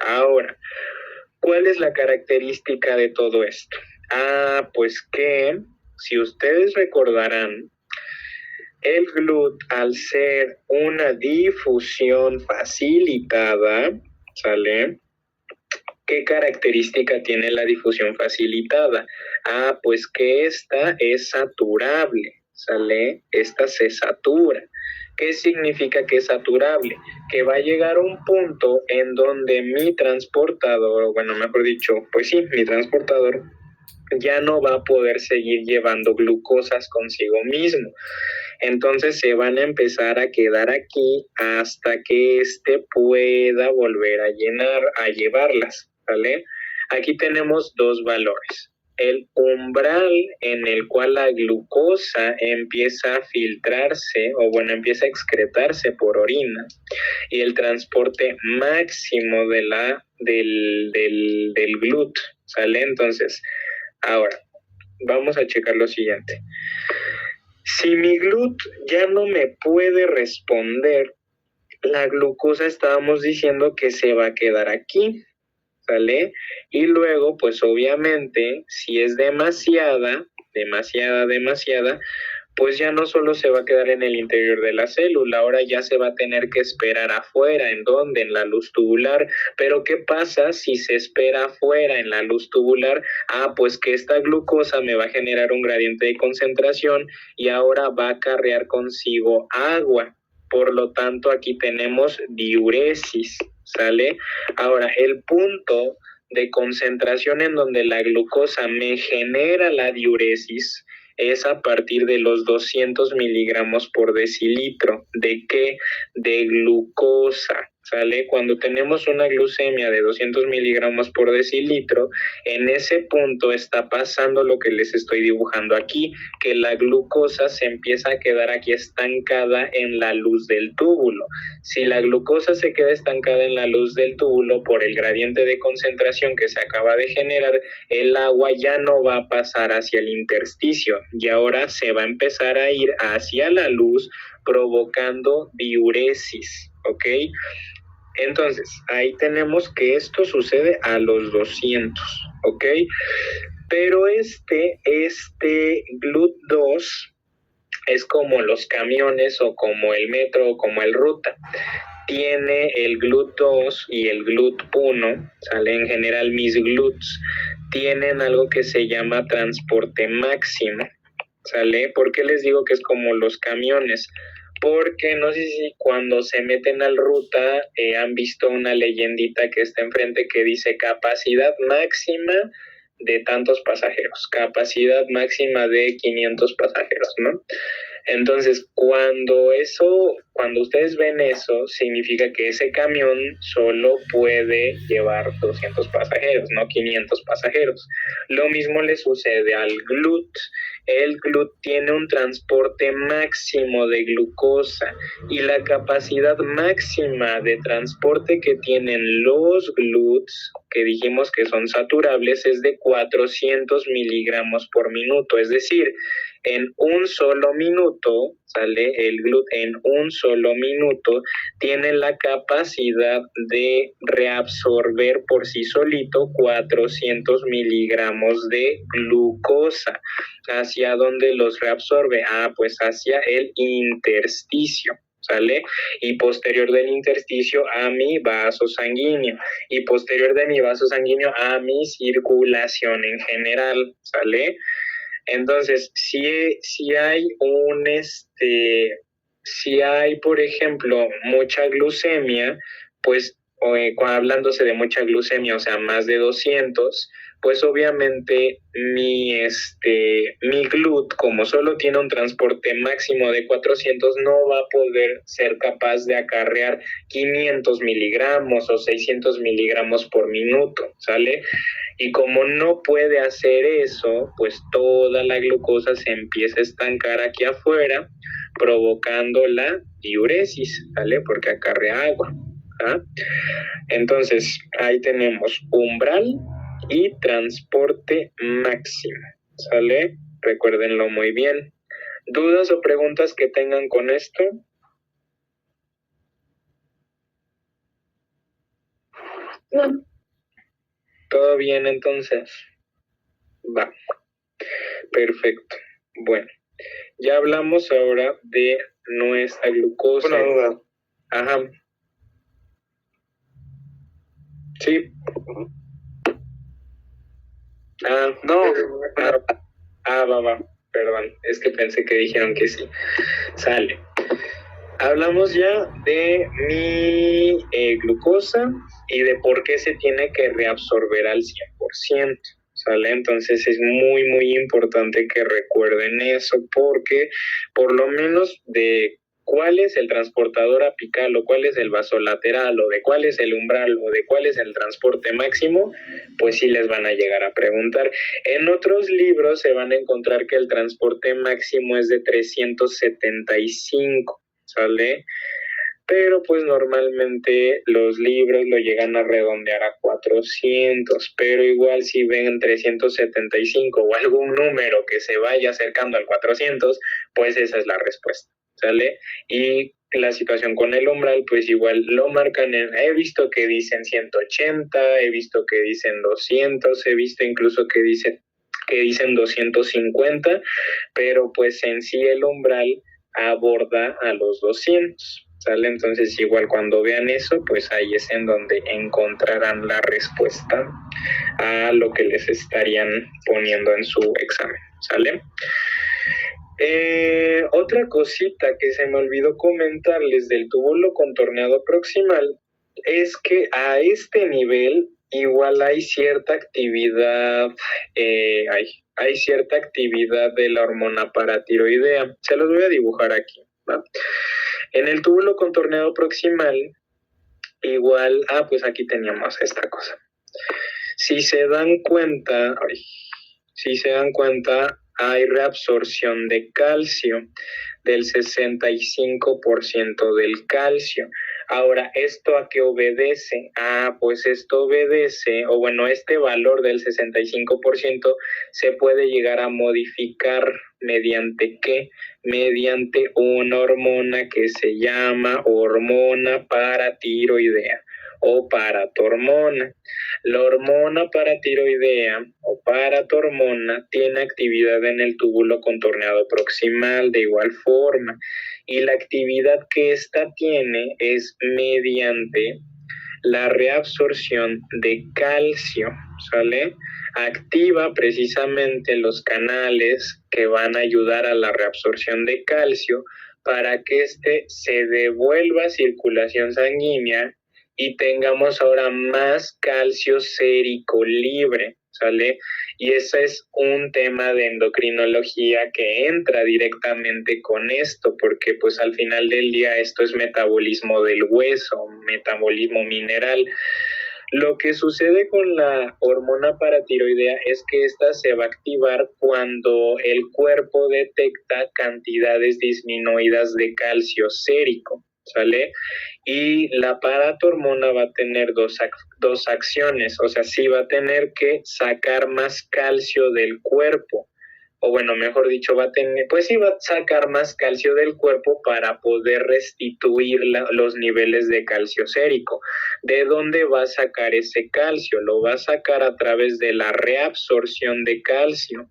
Ahora, ¿cuál es la característica de todo esto? Pues que, si ustedes recordarán, el GLUT, al ser una difusión facilitada, ¿sale? ¿Qué característica tiene la difusión facilitada? Pues que esta es saturable, ¿sale? Esta se satura. ¿Qué significa que es saturable? Que va a llegar un punto en donde mi transportador, mi transportador ya no va a poder seguir llevando glucosas consigo mismo. Entonces se van a empezar a quedar aquí hasta que éste pueda volver a llevarlas, ¿vale? Aquí tenemos dos valores: el umbral en el cual la glucosa empieza a filtrarse empieza a excretarse por orina, y el transporte máximo del GLUT, ¿sale? Entonces, ahora vamos a checar lo siguiente. Si mi GLUT ya no me puede responder, la glucosa estábamos diciendo que se va a quedar aquí, ¿sale? Y luego, pues obviamente, si es demasiada, pues ya no solo se va a quedar en el interior de la célula, ahora ya se va a tener que esperar afuera. ¿En dónde? En la luz tubular. Pero ¿qué pasa si se espera afuera en la luz tubular? Pues que esta glucosa me va a generar un gradiente de concentración y ahora va a acarrear consigo agua. Por lo tanto, aquí tenemos diuresis, ¿sale? Ahora, el punto de concentración en donde la glucosa me genera la diuresis es a partir de los 200 miligramos por decilitro. ¿De qué? De glucosa, ¿sale? Cuando tenemos una glucemia de 200 miligramos por decilitro, en ese punto está pasando lo que les estoy dibujando aquí, que la glucosa se empieza a quedar aquí estancada en la luz del túbulo. Si la glucosa se queda estancada en la luz del túbulo por el gradiente de concentración que se acaba de generar, el agua ya no va a pasar hacia el intersticio y ahora se va a empezar a ir hacia la luz provocando diuresis, ¿ok? Entonces, ahí tenemos que esto sucede a los 200, ¿ok? Pero este GLUT2 es como los camiones o como el metro o como el ruta. Tiene el GLUT2 y el GLUT1, ¿sale? En general mis GLUTs tienen algo que se llama transporte máximo, ¿sale? ¿Por qué les digo que es como los camiones? Porque no sé si cuando se meten al ruta han visto una leyendita que está enfrente que dice capacidad máxima de tantos pasajeros, capacidad máxima de 500 pasajeros, ¿no? Entonces, cuando ustedes ven eso, significa que ese camión solo puede llevar 200 pasajeros, no 500 pasajeros. Lo mismo le sucede al GLUT. El GLUT tiene un transporte máximo de glucosa y la capacidad máxima de transporte que tienen los GLUTs, que dijimos que son saturables, es de 400 miligramos por minuto, es decir, en un solo minuto, ¿sale? El GLUT en un solo minuto tiene la capacidad de reabsorber por sí solito 400 miligramos de glucosa. ¿Hacia dónde los reabsorbe? Pues hacia el intersticio, ¿sale? Y posterior del intersticio a mi vaso sanguíneo y posterior de mi vaso sanguíneo a mi circulación en general, ¿sale? Entonces, si hay, por ejemplo, mucha glucemia, pues hablándose de mucha glucemia, o sea, más de 200, pues obviamente mi GLUT, como solo tiene un transporte máximo de 400, no va a poder ser capaz de acarrear 500 miligramos o 600 miligramos por minuto, ¿sale? Y como no puede hacer eso, pues toda la glucosa se empieza a estancar aquí afuera, provocando la diuresis, ¿vale? Porque acarrea agua. ¿Ah? Entonces, ahí tenemos umbral y transporte máximo, ¿sale? Recuérdenlo muy bien. ¿Dudas o preguntas que tengan con esto? No. ¿Todo bien entonces? Va. Perfecto. Bueno, ya hablamos ahora de nuestra glucosa. Una duda. Ajá. Sí. Va. Perdón, es que pensé que dijeron que sí. Sale. Hablamos ya de mi glucosa y de por qué se tiene que reabsorber al 100%. ¿Sale? Entonces es muy, muy importante que recuerden eso porque por lo menos de cuál es el transportador apical o cuál es el vasolateral o de cuál es el umbral o de cuál es el transporte máximo, pues sí les van a llegar a preguntar. En otros libros se van a encontrar que el transporte máximo es de 375, ¿sale? Pero pues normalmente los libros lo llegan a redondear a 400, pero igual si ven 375 o algún número que se vaya acercando al 400, pues esa es la respuesta, ¿sale? Y la situación con el umbral, pues igual lo marcan he visto que dicen 180, he visto que dicen 200, he visto incluso que dicen 250, pero pues en sí el umbral aborda a los 200. ¿Sale? Entonces igual cuando vean eso, pues ahí es en donde encontrarán la respuesta a lo que les estarían poniendo en su examen, ¿sale? Otra cosita que se me olvidó comentarles del túbulo contorneado proximal es que a este nivel igual hay cierta actividad, hay cierta actividad de la hormona paratiroidea. Se los voy a dibujar aquí, ¿va? En el túbulo contorneado proximal, igual, pues aquí teníamos esta cosa. Si se dan cuenta, hay reabsorción de calcio, del 65% del calcio. Ahora, ¿esto a qué obedece? Pues esto obedece, o bueno, este valor del 65% se puede llegar a modificar mediante ¿qué? Mediante una hormona que se llama hormona paratiroidea o paratormona. La hormona paratiroidea o paratormona tiene actividad en el túbulo contorneado proximal de igual forma, y la actividad que ésta tiene es mediante la reabsorción de calcio, ¿sale? Activa precisamente los canales que van a ayudar a la reabsorción de calcio para que éste se devuelva a circulación sanguínea y tengamos ahora más calcio sérico libre, ¿sale? Y ese es un tema de endocrinología que entra directamente con esto, porque pues al final del día esto es metabolismo del hueso, metabolismo mineral. Lo que sucede con la hormona paratiroidea es que esta se va a activar cuando el cuerpo detecta cantidades disminuidas de calcio sérico, ¿sale? Y la paratormona va a tener dos acciones, o sea, sí va a tener que sacar más calcio del cuerpo, o bueno, mejor dicho, va a sacar más calcio del cuerpo para poder restituir los niveles de calcio sérico. ¿De dónde va a sacar ese calcio? Lo va a sacar a través de la reabsorción de calcio.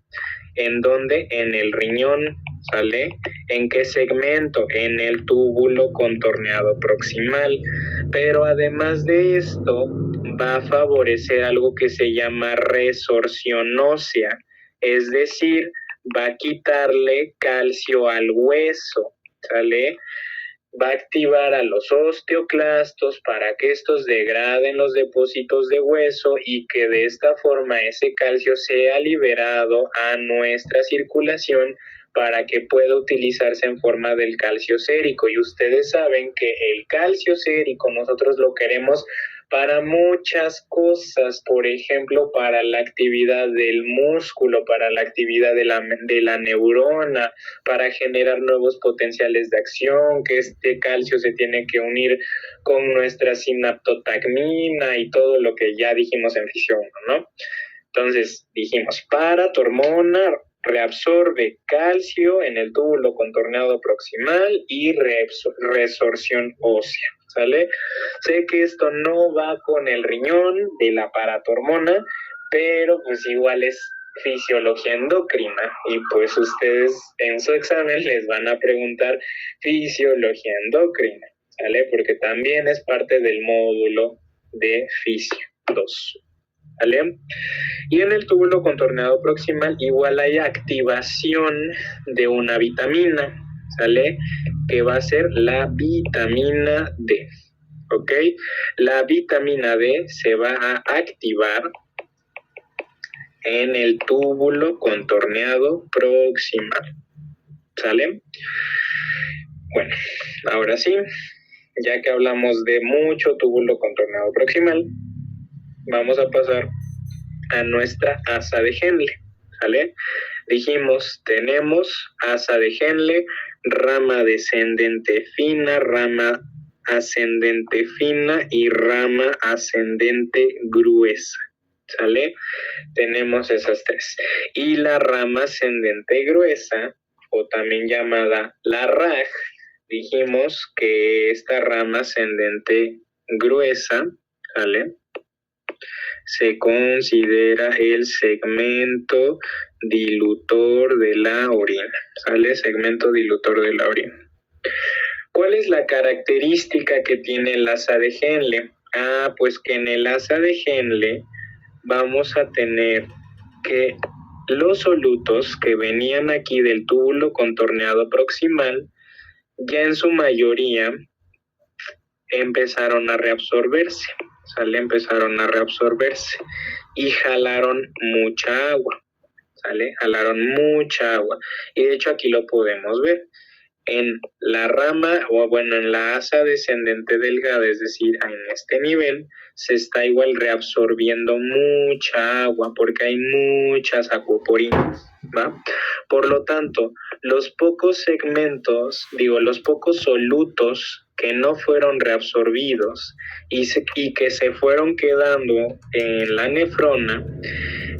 ¿En dónde? En el riñón, ¿sale? ¿En qué segmento? En el túbulo contorneado proximal. Pero además de esto, va a favorecer algo que se llama resorción ósea, es decir, va a quitarle calcio al hueso, ¿sale? Va a activar a los osteoclastos para que estos degraden los depósitos de hueso y que de esta forma ese calcio sea liberado a nuestra circulación para que pueda utilizarse en forma del calcio sérico. Y ustedes saben que el calcio sérico nosotros lo queremos para muchas cosas, por ejemplo, para la actividad del músculo, para la actividad de la neurona, para generar nuevos potenciales de acción, que este calcio se tiene que unir con nuestra sinaptotagmina y todo lo que ya dijimos en fisión 1, ¿no? Entonces dijimos, paratormona reabsorbe calcio en el túbulo contorneado proximal y resorción ósea, ¿sale? Sé que esto no va con el riñón de la paratormona, pero pues igual es fisiología endocrina y pues ustedes en su examen les van a preguntar fisiología endocrina, ¿sale? Porque también es parte del módulo de fisio 2. ¿Vale? Y en el túbulo contorneado proximal igual hay activación de una vitamina, ¿sale? Que va a ser la vitamina D, ¿ok? La vitamina D se va a activar en el túbulo contorneado proximal, ¿sale? Bueno, ahora sí, ya que hablamos de mucho túbulo contorneado proximal, vamos a pasar a nuestra asa de Henle, ¿vale? Dijimos, tenemos asa de Henle, rama descendente fina, rama ascendente fina y rama ascendente gruesa, ¿sale? Tenemos esas tres. Y la rama ascendente gruesa, o también llamada la RAG, dijimos que esta rama ascendente gruesa, ¿vale? Se considera el segmento dilutor de la orina, ¿sale? Segmento dilutor de la orina. ¿Cuál es la característica que tiene el asa de Henle? Pues que en el asa de Henle vamos a tener que los solutos que venían aquí del túbulo contorneado proximal, ya en su mayoría empezaron a reabsorberse, ¿sale? Empezaron a reabsorberse y jalaron mucha agua, ¿sale? Jalaron mucha agua. Y de hecho aquí lo podemos ver. En la rama, o bueno, en la asa descendente delgada, es decir, en este nivel, se está igual reabsorbiendo mucha agua porque hay muchas acuaporinas, ¿va? Por lo tanto, los pocos segmentos, los pocos solutos que no fueron reabsorbidos y que se fueron quedando en la nefrona,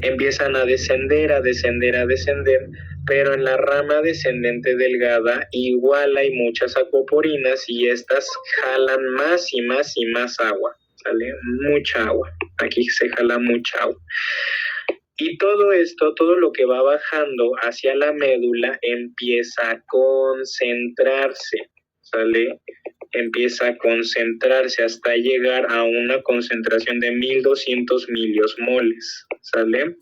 empiezan a descender, a descender, a descender, pero en la rama descendente delgada igual hay muchas acuaporinas y estas jalan más y más y más agua, ¿sale? Mucha agua, aquí se jala mucha agua. Y todo esto, todo lo que va bajando hacia la médula empieza a concentrarse, ¿sale? Empieza a concentrarse hasta llegar a una concentración de 1200 miliosmoles, ¿sale?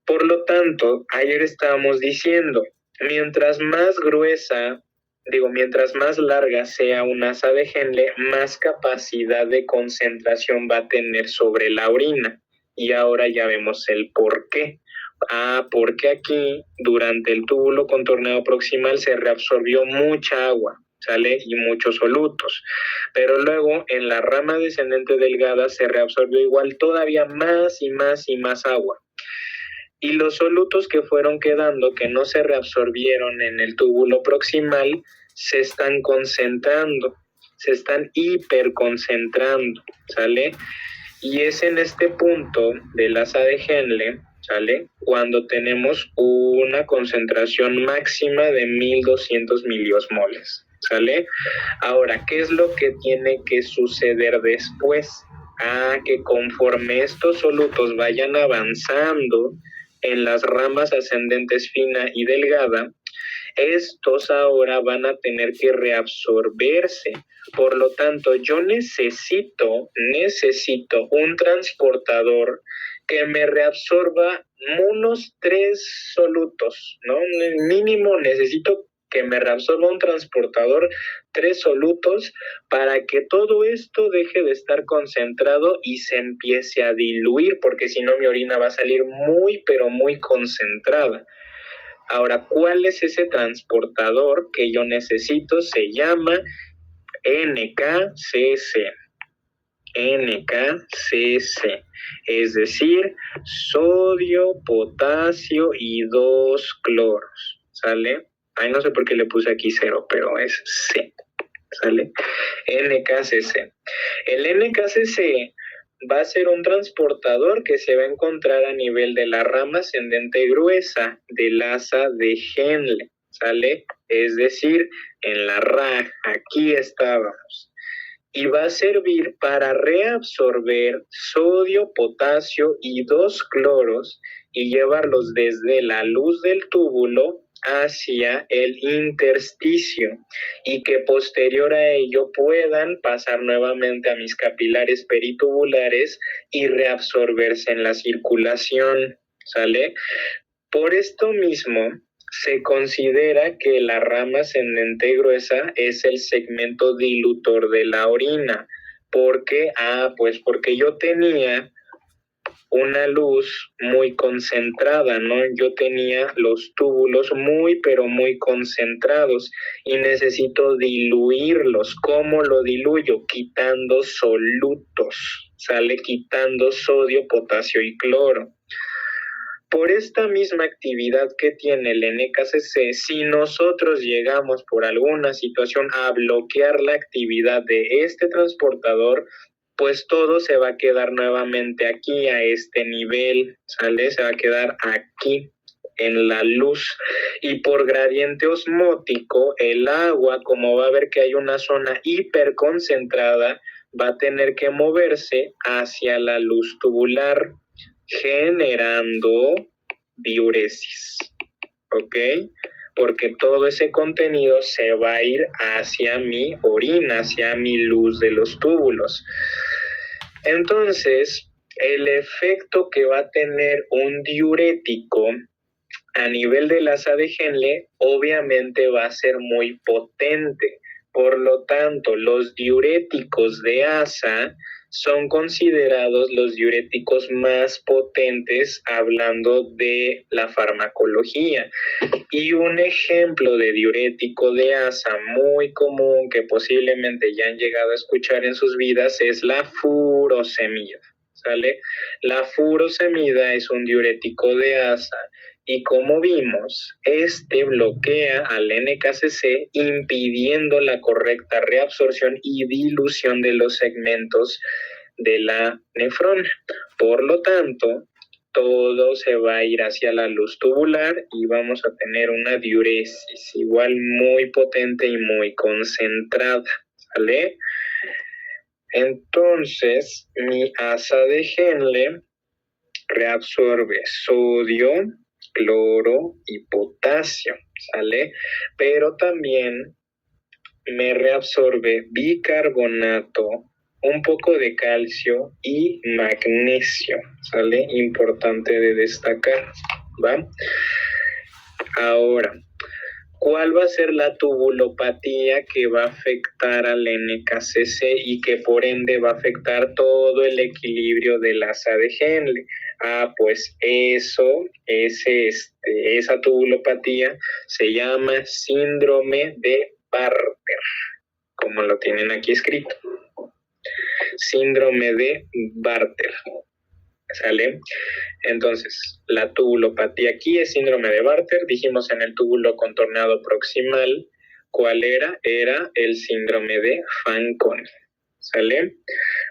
Por lo tanto, ayer estábamos diciendo, mientras más gruesa, mientras más larga sea una asa de Henle, más capacidad de concentración va a tener sobre la orina. Y ahora ya vemos el por qué. Porque aquí, durante el túbulo contorneado proximal, se reabsorbió mucha agua, ¿sale? Y muchos solutos. Pero luego, en la rama descendente delgada, se reabsorbió igual todavía más y más y más agua. Y los solutos que fueron quedando, que no se reabsorbieron en el túbulo proximal, se están concentrando, se están hiperconcentrando, ¿sale? Y es en este punto del asa de Henle, ¿sale? Cuando tenemos una concentración máxima de 1200 miliosmoles, ¿sale? Ahora, ¿qué es lo que tiene que suceder después? Que conforme estos solutos vayan avanzando en las ramas ascendentes fina y delgada, estos ahora van a tener que reabsorberse. Por lo tanto, yo necesito un transportador que me reabsorba unos 3 solutos, ¿no? Mínimo necesito que me reabsorba un transportador 3 solutos para que todo esto deje de estar concentrado y se empiece a diluir, porque si no mi orina va a salir muy, pero muy concentrada. Ahora, ¿cuál es ese transportador que yo necesito? Se llama NKCC. NKCC, es decir, sodio, potasio y 2 cloros, ¿sale? Ay, no sé por qué le puse aquí 0, pero es C, ¿sale? NKCC. El NKCC va a ser un transportador que se va a encontrar a nivel de la rama ascendente gruesa del asa de Henle, ¿sale? Es decir, en la raja, aquí estábamos. Y va a servir para reabsorber sodio, potasio y 2 cloros y llevarlos desde la luz del túbulo hacia el intersticio y que posterior a ello puedan pasar nuevamente a mis capilares peritubulares y reabsorberse en la circulación, ¿sale? Por esto mismo, se considera que la rama ascendente gruesa es el segmento dilutor de la orina. ¿Por qué? Pues porque yo tenía una luz muy concentrada, ¿no? Yo tenía los túbulos muy, pero muy concentrados y necesito diluirlos. ¿Cómo lo diluyo? Quitando solutos, ¿sale? Quitando sodio, potasio y cloro. Por esta misma actividad que tiene el NKCC, si nosotros llegamos por alguna situación a bloquear la actividad de este transportador, pues todo se va a quedar nuevamente aquí a este nivel, ¿sale? Se va a quedar aquí en la luz y por gradiente osmótico el agua, como va a ver que hay una zona hiperconcentrada, va a tener que moverse hacia la luz tubular, generando diuresis, ¿ok? Porque todo ese contenido se va a ir hacia mi orina, hacia mi luz de los túbulos. Entonces, el efecto que va a tener un diurético a nivel del asa de Henle obviamente va a ser muy potente. Por lo tanto, los diuréticos de asa son considerados los diuréticos más potentes hablando de la farmacología. Y un ejemplo de diurético de asa muy común que posiblemente ya han llegado a escuchar en sus vidas es la furosemida, ¿sale? La furosemida es un diurético de asa y como vimos, este bloquea al NKCC impidiendo la correcta reabsorción y dilución de los segmentos de la nefrona. Por lo tanto, todo se va a ir hacia la luz tubular y vamos a tener una diuresis igual muy potente y muy concentrada, ¿sale? Entonces, mi asa de Henle reabsorbe sodio, cloro y potasio, ¿sale? Pero también me reabsorbe bicarbonato, un poco de calcio y magnesio, ¿sale? Importante de destacar, ¿va? Ahora, ¿cuál va a ser la tubulopatía que va a afectar al NKCC y que por ende va a afectar todo el equilibrio del asa de Henle? Pues esa tubulopatía se llama síndrome de Bartter, como lo tienen aquí escrito. Síndrome de Bartter, ¿sale? Entonces, la tubulopatía aquí es síndrome de Bartter. Dijimos en el túbulo contorneado proximal, ¿cuál era? Era el síndrome de Fanconi, ¿sale?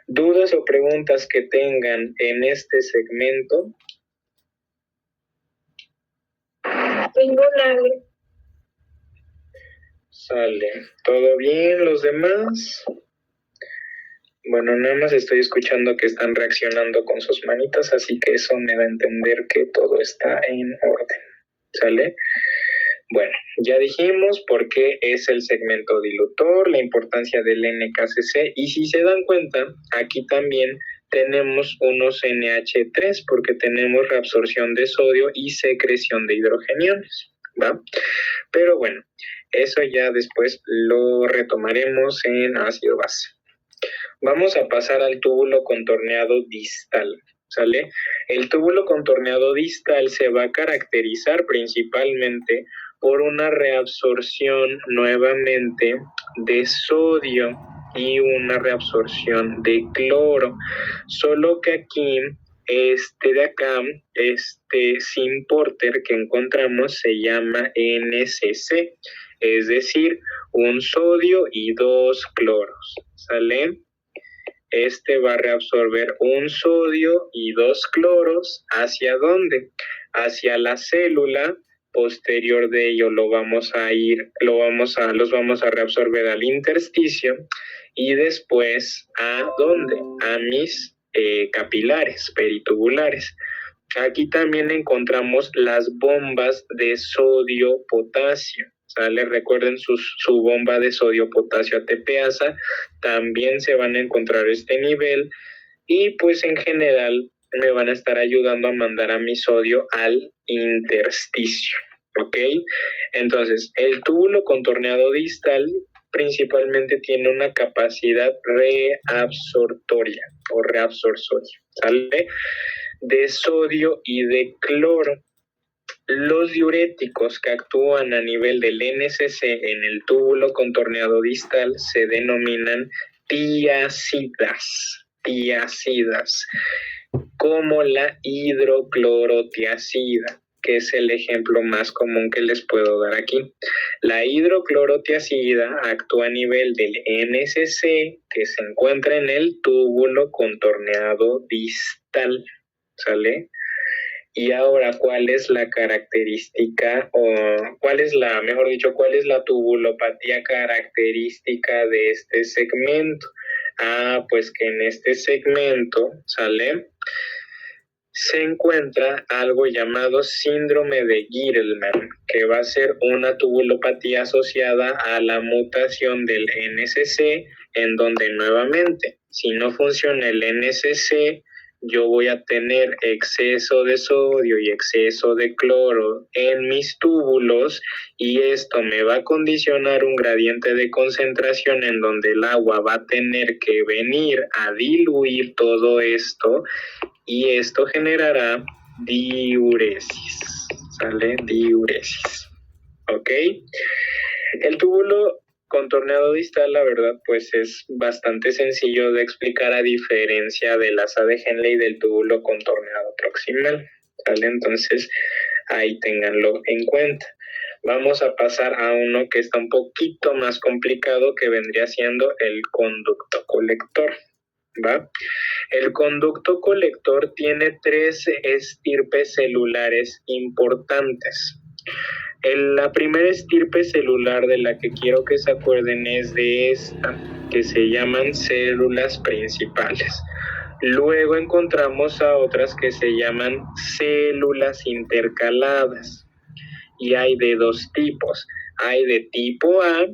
¿Dudas o preguntas que tengan en este segmento? Ninguna. Sale. ¿Todo bien los demás? Bueno, nada más estoy escuchando que están reaccionando con sus manitas, así que eso me da a entender que todo está en orden, ¿sale? Bueno, ya dijimos por qué es el segmento dilutor, la importancia del NKCC, y si se dan cuenta, aquí también tenemos unos NH3 porque tenemos reabsorción de sodio y secreción de hidrogeniones, ¿va? Pero bueno, eso ya después lo retomaremos en ácido base. Vamos a pasar al túbulo contorneado distal, ¿sale? El túbulo contorneado distal se va a caracterizar principalmente por una reabsorción nuevamente de sodio y una reabsorción de cloro, solo que aquí de acá, sin porter que encontramos se llama NCC, es decir, un sodio y 2 cloros, ¿sale? Va a reabsorber un sodio y 2 cloros, ¿hacia dónde? Hacia la célula. Posterior de ello los vamos a reabsorber al intersticio y después ¿a dónde? A mis capilares peritubulares. Aquí también encontramos las bombas de sodio-potasio, ¿sale? Recuerden su bomba de sodio-potasio ATPasa, también se van a encontrar este nivel y pues en general me van a estar ayudando a mandar a mi sodio al intersticio, ¿ok? Entonces, el túbulo contorneado distal principalmente tiene una capacidad reabsortoria o reabsorsoria, ¿sale? De sodio y de cloro. Los diuréticos que actúan a nivel del NCC en el túbulo contorneado distal se denominan tiacidas, como la hidroclorotiacida, que es el ejemplo más común que les puedo dar aquí. La hidroclorotiacida actúa a nivel del NCC que se encuentra en el túbulo contorneado distal, ¿sale? Y ahora, ¿cuál es la característica cuál es la tubulopatía característica de este segmento? Pues que en este segmento, ¿sale? Se encuentra algo llamado síndrome de Giedelman, que va a ser una tubulopatía asociada a la mutación del NCC, en donde nuevamente, si no funciona el NCC, yo voy a tener exceso de sodio y exceso de cloro en mis túbulos y esto me va a condicionar un gradiente de concentración en donde el agua va a tener que venir a diluir todo esto y esto generará diuresis, ¿sale? Diuresis, ¿ok? El túbulo contorneado distal, la verdad, pues es bastante sencillo de explicar a diferencia del asa de Henle y del túbulo contorneado proximal, ¿sale? Entonces, ahí ténganlo en cuenta. Vamos a pasar a uno que está un poquito más complicado, que vendría siendo el conducto colector, ¿va? El conducto colector tiene 3 estirpes celulares importantes. La primera estirpe celular de la que quiero que se acuerden es de esta, que se llaman células principales. Luego encontramos a otras que se llaman células intercaladas. Y hay de 2 tipos. Hay de tipo A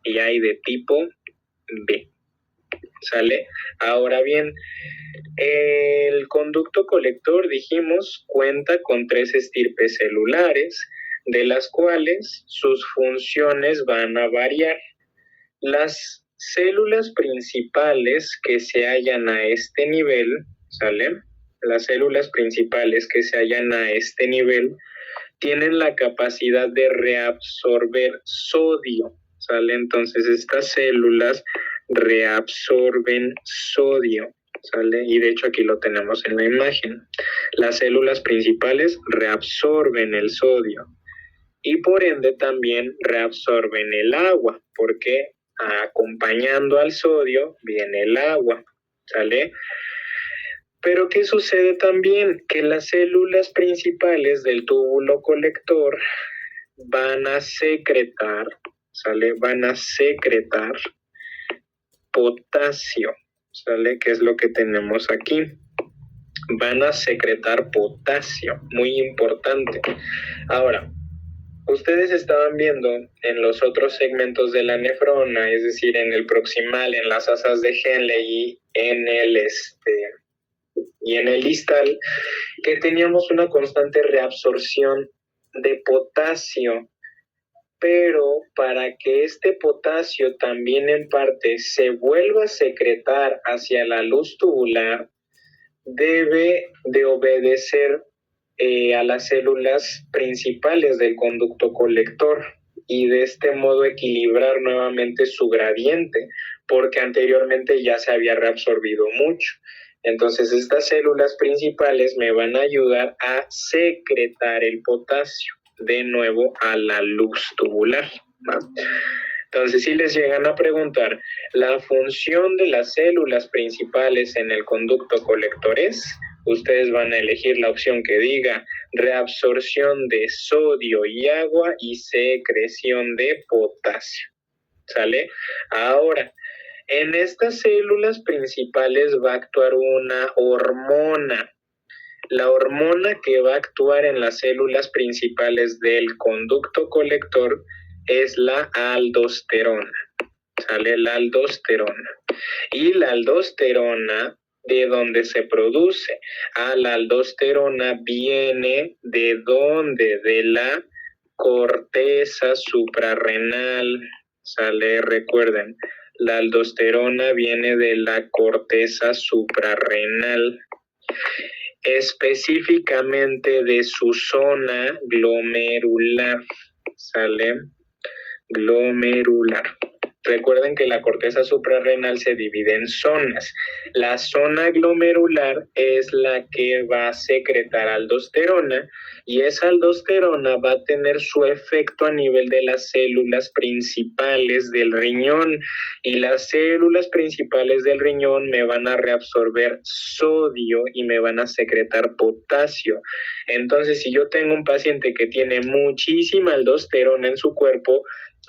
y hay de tipo B. ¿Sale? Ahora bien, el conducto colector, dijimos, cuenta con 3 estirpes celulares, de las cuales sus funciones van a variar. Las células principales que se hallan a este nivel, ¿sale? Las células principales que se hallan a este nivel tienen la capacidad de reabsorber sodio, ¿sale? Entonces estas células reabsorben sodio, ¿sale? Y de hecho aquí lo tenemos en la imagen. Las células principales reabsorben el sodio y por ende también reabsorben el agua, porque acompañando al sodio viene el agua, ¿sale? Pero ¿qué sucede también? Que las células principales del túbulo colector van a secretar, ¿sale? Van a secretar potasio, ¿sale? Que es lo que tenemos aquí. Van a secretar potasio, muy importante. Ahora, ustedes estaban viendo en los otros segmentos de la nefrona, es decir, en el proximal, en las asas de Henle y en el distal, que teníamos una constante reabsorción de potasio, pero para que este potasio también en parte se vuelva a secretar hacia la luz tubular, debe de obedecer a las células principales del conducto colector y de este modo equilibrar nuevamente su gradiente, porque anteriormente ya se había reabsorbido mucho. Entonces estas células principales me van a ayudar a secretar el potasio de nuevo a la luz tubular, ¿va? Entonces, si les llegan a preguntar, la función de las células principales en el conducto colector es, ustedes van a elegir la opción que diga reabsorción de sodio y agua y secreción de potasio, ¿sale? Ahora, en estas células principales va a actuar una hormona. La hormona que va a actuar en las células principales del conducto colector es la aldosterona, ¿sale? La aldosterona. Y la aldosterona, ¿de dónde se produce? La aldosterona viene ¿de dónde? De la corteza suprarrenal, ¿sale? Recuerden, la aldosterona viene de la corteza suprarrenal, específicamente de su zona glomerular, ¿sale? Glomerular. Recuerden que la corteza suprarrenal se divide en zonas. La zona glomerular es la que va a secretar aldosterona y esa aldosterona va a tener su efecto a nivel de las células principales del riñón y las células principales del riñón me van a reabsorber sodio y me van a secretar potasio. Entonces, si yo tengo un paciente que tiene muchísima aldosterona en su cuerpo,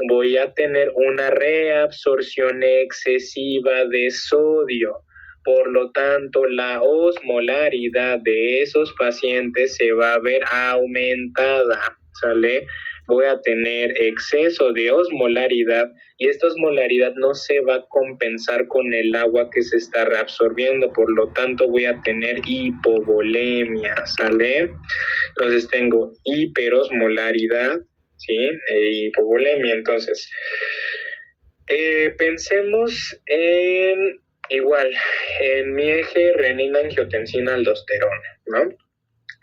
voy a tener una reabsorción excesiva de sodio. Por lo tanto, la osmolaridad de esos pacientes se va a ver aumentada, ¿sale? voy a tener exceso de osmolaridad y esta osmolaridad no se va a compensar con el agua que se está reabsorbiendo, por lo tanto voy a tener hipovolemia, ¿sale? Entonces tengo hiperosmolaridad, ¿sí? Hipovolemia. Entonces, pensemos en mi eje renina-angiotensina-aldosterona, ¿no?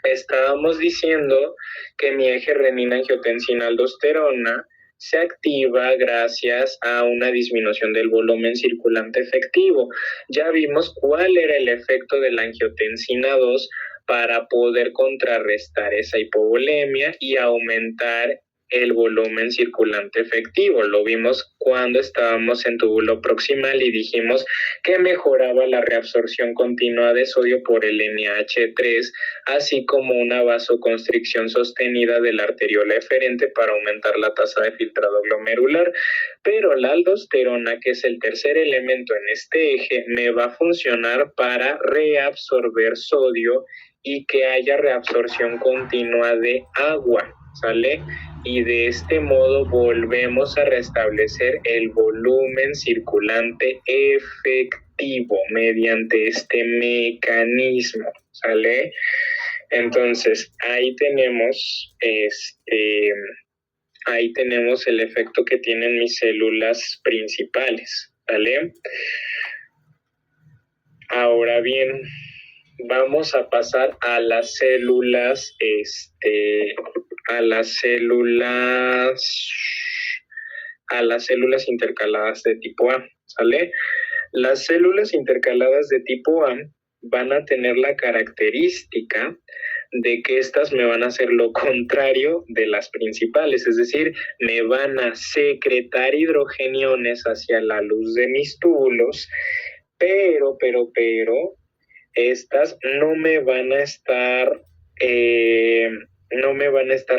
Estábamos diciendo que mi eje renina-angiotensina-aldosterona se activa gracias a una disminución del volumen circulante efectivo. Ya vimos cuál era el efecto de la angiotensina 2 para poder contrarrestar esa hipovolemia y aumentar el volumen circulante efectivo. Lo vimos cuando estábamos en túbulo proximal y dijimos que mejoraba la reabsorción continua de sodio por el NH3, así como una vasoconstricción sostenida de la arteriola eferente para aumentar la tasa de filtrado glomerular. Pero la aldosterona, que es el tercer elemento en este eje, me va a funcionar para reabsorber sodio y que haya reabsorción continua de agua, ¿sale? Y de este modo volvemos a restablecer el volumen circulante efectivo mediante este mecanismo, ¿sale? Entonces, ahí tenemos el efecto que tienen mis células principales, ¿vale? Ahora bien, vamos a pasar a las células, a las células intercaladas de tipo A, ¿sale? Las células intercaladas de tipo A van a tener la característica de que estas me van a hacer lo contrario de las principales, es decir, me van a secretar hidrogeniones hacia la luz de mis túbulos, pero, estas no me van a estar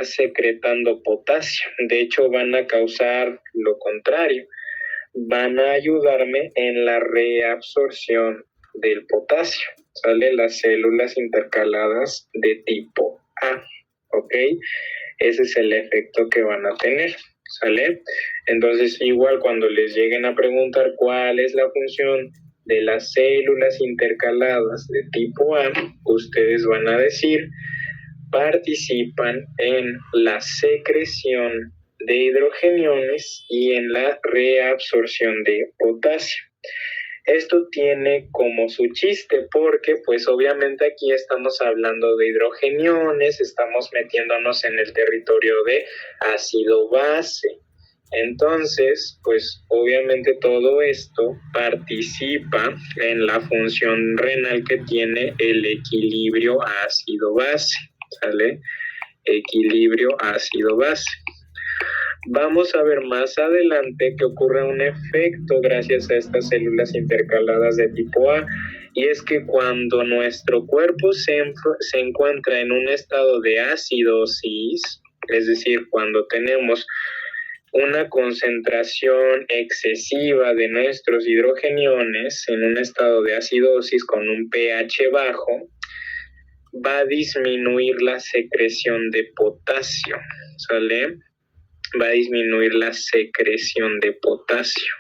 secretando potasio. De hecho, van a causar lo contrario. Van a ayudarme en la reabsorción del potasio, ¿sale? Las células intercaladas de tipo A, ¿ok? Ese es el efecto que van a tener, ¿sale? Entonces, igual cuando les lleguen a preguntar cuál es la función de las células intercaladas de tipo A, ustedes van a decir, participan en la secreción de hidrogeniones y en la reabsorción de potasio. Esto tiene como su chiste porque pues obviamente aquí estamos hablando de hidrogeniones, estamos metiéndonos en el territorio de ácido base. Entonces, pues obviamente todo esto participa en la función renal que tiene el equilibrio ácido-base, ¿sale? Equilibrio ácido-base. Vamos a ver más adelante que ocurre un efecto gracias a estas células intercaladas de tipo A, y es que cuando nuestro cuerpo se encuentra en un estado de acidosis, es decir, cuando tenemos una concentración excesiva de nuestros hidrogeniones en un estado de acidosis con un pH bajo, va a disminuir la secreción de potasio, ¿sale? Va a disminuir la secreción de potasio.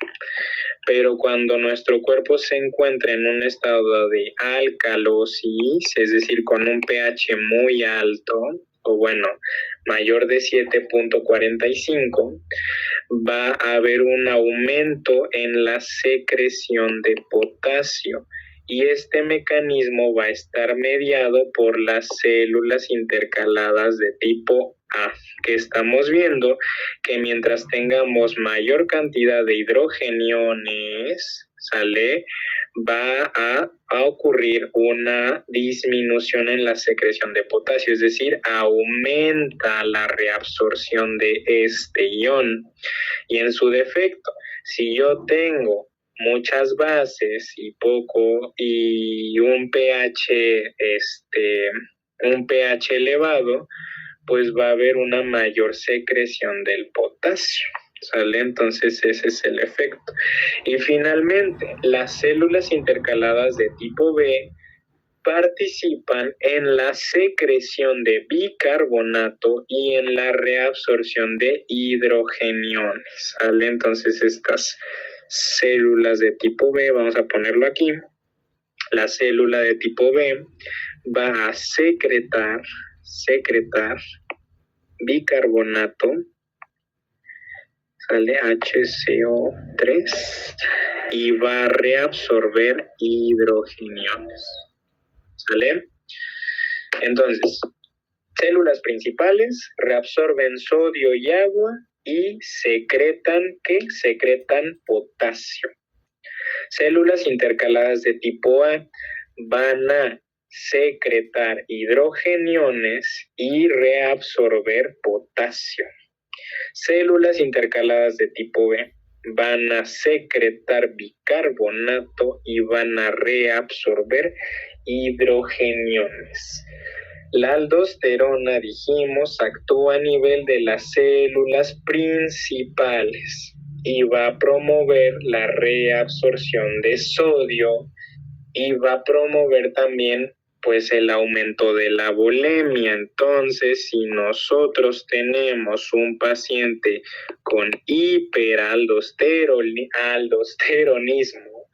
Pero cuando nuestro cuerpo se encuentra en un estado de alcalosis, es decir, con un pH muy alto, o bueno, mayor de 7.45, va a haber un aumento en la secreción de potasio. Y este mecanismo va a estar mediado por las células intercaladas de tipo A, que estamos viendo que mientras tengamos mayor cantidad de hidrogeniones, ¿sale? Va a ocurrir una disminución en la secreción de potasio, es decir, aumenta la reabsorción de este ion. Y en su defecto, si yo tengo muchas bases y un pH elevado, pues va a haber una mayor secreción del potasio, ¿sale? Entonces ese es el efecto. Y finalmente, las células intercaladas de tipo B participan en la secreción de bicarbonato y en la reabsorción de hidrogeniones, ¿vale? Entonces estas células de tipo B, vamos a ponerlo aquí, la célula de tipo B va a secretar bicarbonato, sale HCO3, y va a reabsorber hidrogeniones, ¿sale? Entonces, células principales reabsorben sodio y agua y secretan, ¿qué? Secretan potasio. Células intercaladas de tipo A van a secretar hidrogeniones y reabsorber potasio. Células intercaladas de tipo B van a secretar bicarbonato y van a reabsorber hidrogeniones. La aldosterona, dijimos, actúa a nivel de las células principales y va a promover la reabsorción de sodio y va a promover también pues el aumento de la volemia. Entonces, si nosotros tenemos un paciente con hiperaldosteronismo,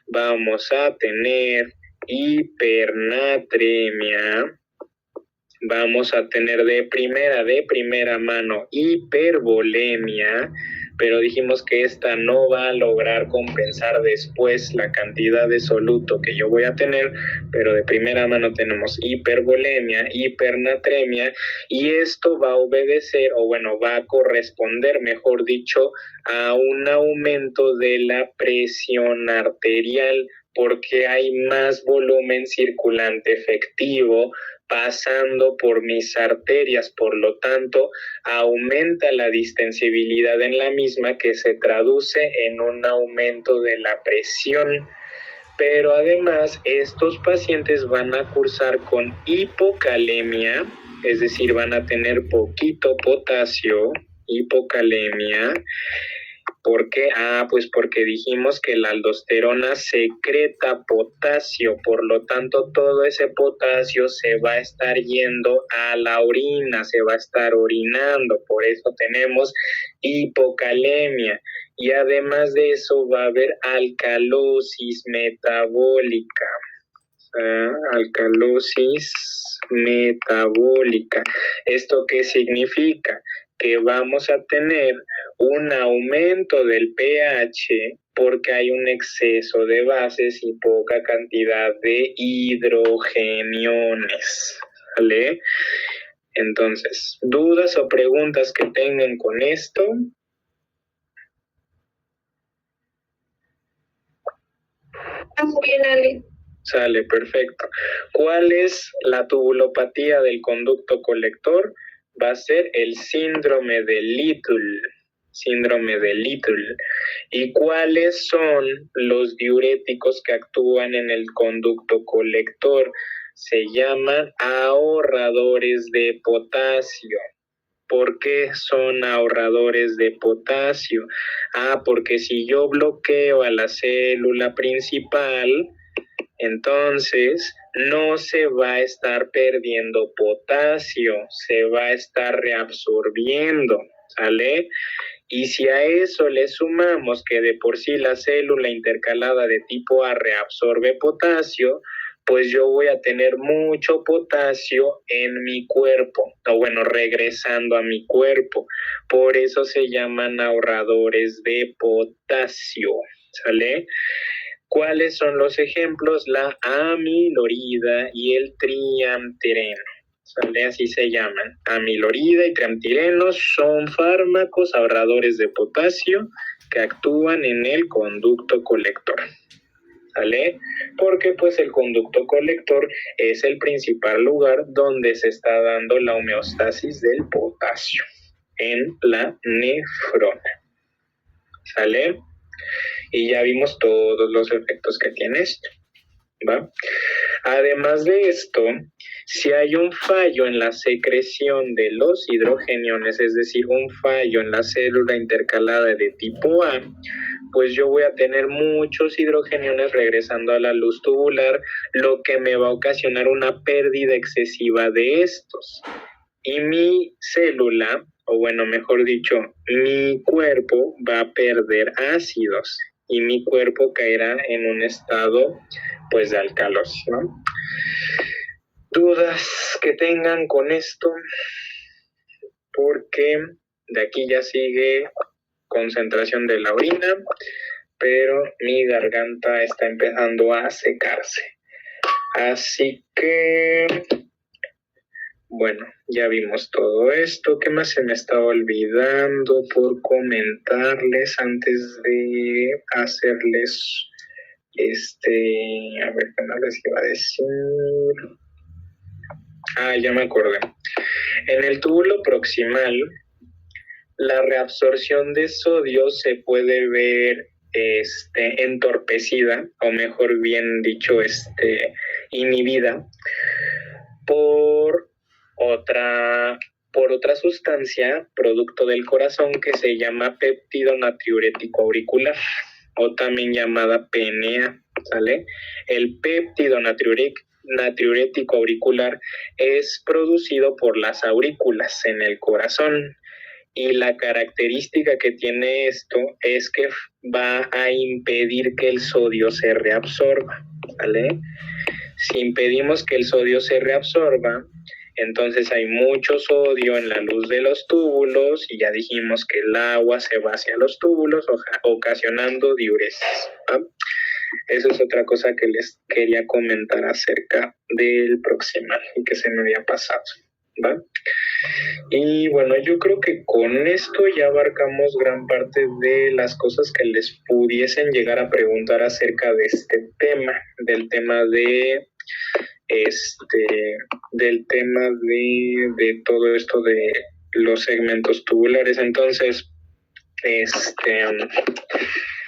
vamos a tener hipernatremia, vamos a tener de primera mano hipervolemia, pero dijimos que esta no va a lograr compensar después la cantidad de soluto que yo voy a tener, pero de primera mano tenemos hipervolemia, hipernatremia, y esto va a obedecer, o bueno, va a corresponder, mejor dicho, a un aumento de la presión arterial, porque hay más volumen circulante efectivo pasando por mis arterias, por lo tanto aumenta la distensibilidad en la misma, que se traduce en un aumento de la presión. Pero además estos pacientes van a cursar con hipocalemia, es decir, van a tener poquito potasio, hipocalemia. ¿Por qué? Pues porque dijimos que la aldosterona secreta potasio, por lo tanto todo ese potasio se va a estar yendo a la orina, se va a estar orinando, por eso tenemos hipocalemia. Y además de eso va a haber alcalosis metabólica. Alcalosis metabólica. ¿Esto qué significa? Que vamos a tener un aumento del pH porque hay un exceso de bases y poca cantidad de hidrogeniones, ¿vale? Entonces, ¿dudas o preguntas que tengan con esto? Está muy bien, Ale. Sale, perfecto. ¿Cuál es la tubulopatía del conducto colector? Va a ser el síndrome de Little. Síndrome de Little. ¿Y cuáles son los diuréticos que actúan en el conducto colector? Se llaman ahorradores de potasio. ¿Por qué son ahorradores de potasio? Porque si yo bloqueo a la célula principal, entonces no se va a estar perdiendo potasio, se va a estar reabsorbiendo, ¿sale? Y si a eso le sumamos que de por sí la célula intercalada de tipo A reabsorbe potasio, pues yo voy a tener mucho potasio en mi cuerpo, o bueno, regresando a mi cuerpo. Por eso se llaman ahorradores de potasio, ¿sale? ¿Cuáles son los ejemplos? La amilorida y el triamtireno. ¿Sale? Así se llaman. Amilorida y triamtireno son fármacos ahorradores de potasio que actúan en el conducto colector. ¿Sale? Porque pues el conducto colector es el principal lugar donde se está dando la homeostasis del potasio en la nefrona. ¿Sale? Y ya vimos todos los efectos que tiene esto, ¿va? Además de esto, si hay un fallo en la secreción de los hidrogeniones, es decir, un fallo en la célula intercalada de tipo A, pues yo voy a tener muchos hidrogeniones regresando a la luz tubular, lo que me va a ocasionar una pérdida excesiva de estos. Y mi célula, o bueno, mejor dicho, mi cuerpo va a perder ácidos y mi cuerpo caerá en un estado pues de alcalosis, ¿no? ¿Dudas que tengan con esto? Porque de aquí ya sigue concentración de la orina, pero mi garganta está empezando a secarse. Así que, bueno, ya vimos todo esto. ¿Qué más se me está olvidando por comentarles antes de hacerles a ver qué más les iba a decir? Ya me acordé. En el túbulo proximal, la reabsorción de sodio se puede ver entorpecida, o mejor bien dicho, inhibida por otra sustancia producto del corazón que se llama péptido natriurético auricular, o también llamada PNA, ¿sale? El péptido natriurético auricular es producido por las aurículas en el corazón, y la característica que tiene esto es que va a impedir que el sodio se reabsorba, ¿vale? Si impedimos que el sodio se reabsorba, entonces hay mucho sodio en la luz de los túbulos y ya dijimos que el agua se va hacia los túbulos ocasionando diuresis, ¿va? Eso es otra cosa que les quería comentar acerca del proximal y que se me había pasado, ¿va? Y bueno, yo creo que con esto ya abarcamos gran parte de las cosas que les pudiesen llegar a preguntar acerca de este tema, del tema de todo esto de los segmentos tubulares. Entonces,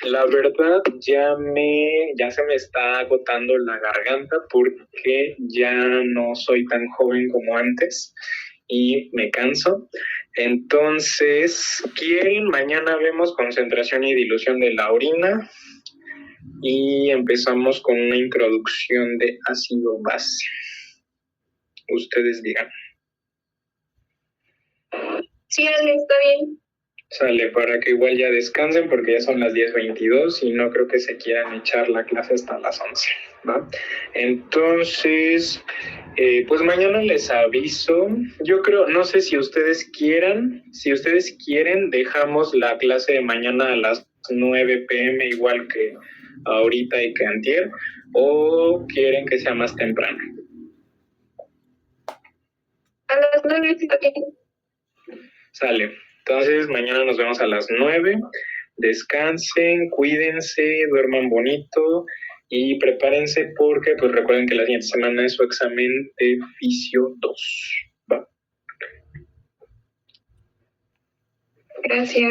la verdad ya se me está agotando la garganta porque ya no soy tan joven como antes y me canso. Entonces, ¿quieren? Mañana vemos concentración y dilución de la orina y empezamos con una introducción de ácido base. Ustedes digan. Sí, Ale, está bien. Sale, para que igual ya descansen porque ya son las 10:22 y no creo que se quieran echar la clase hasta las 11, ¿va? Entonces, pues mañana les aviso. Yo creo, no sé si ustedes quieren, dejamos la clase de mañana a las 9 p.m. igual que ahorita y que antier, o quieren que sea más temprano. A las 9 está bien. Sale. Entonces, mañana nos vemos a las 9. Descansen, cuídense, duerman bonito y prepárense porque pues recuerden que la siguiente semana es su examen de Fisio 2. ¿Va? Gracias.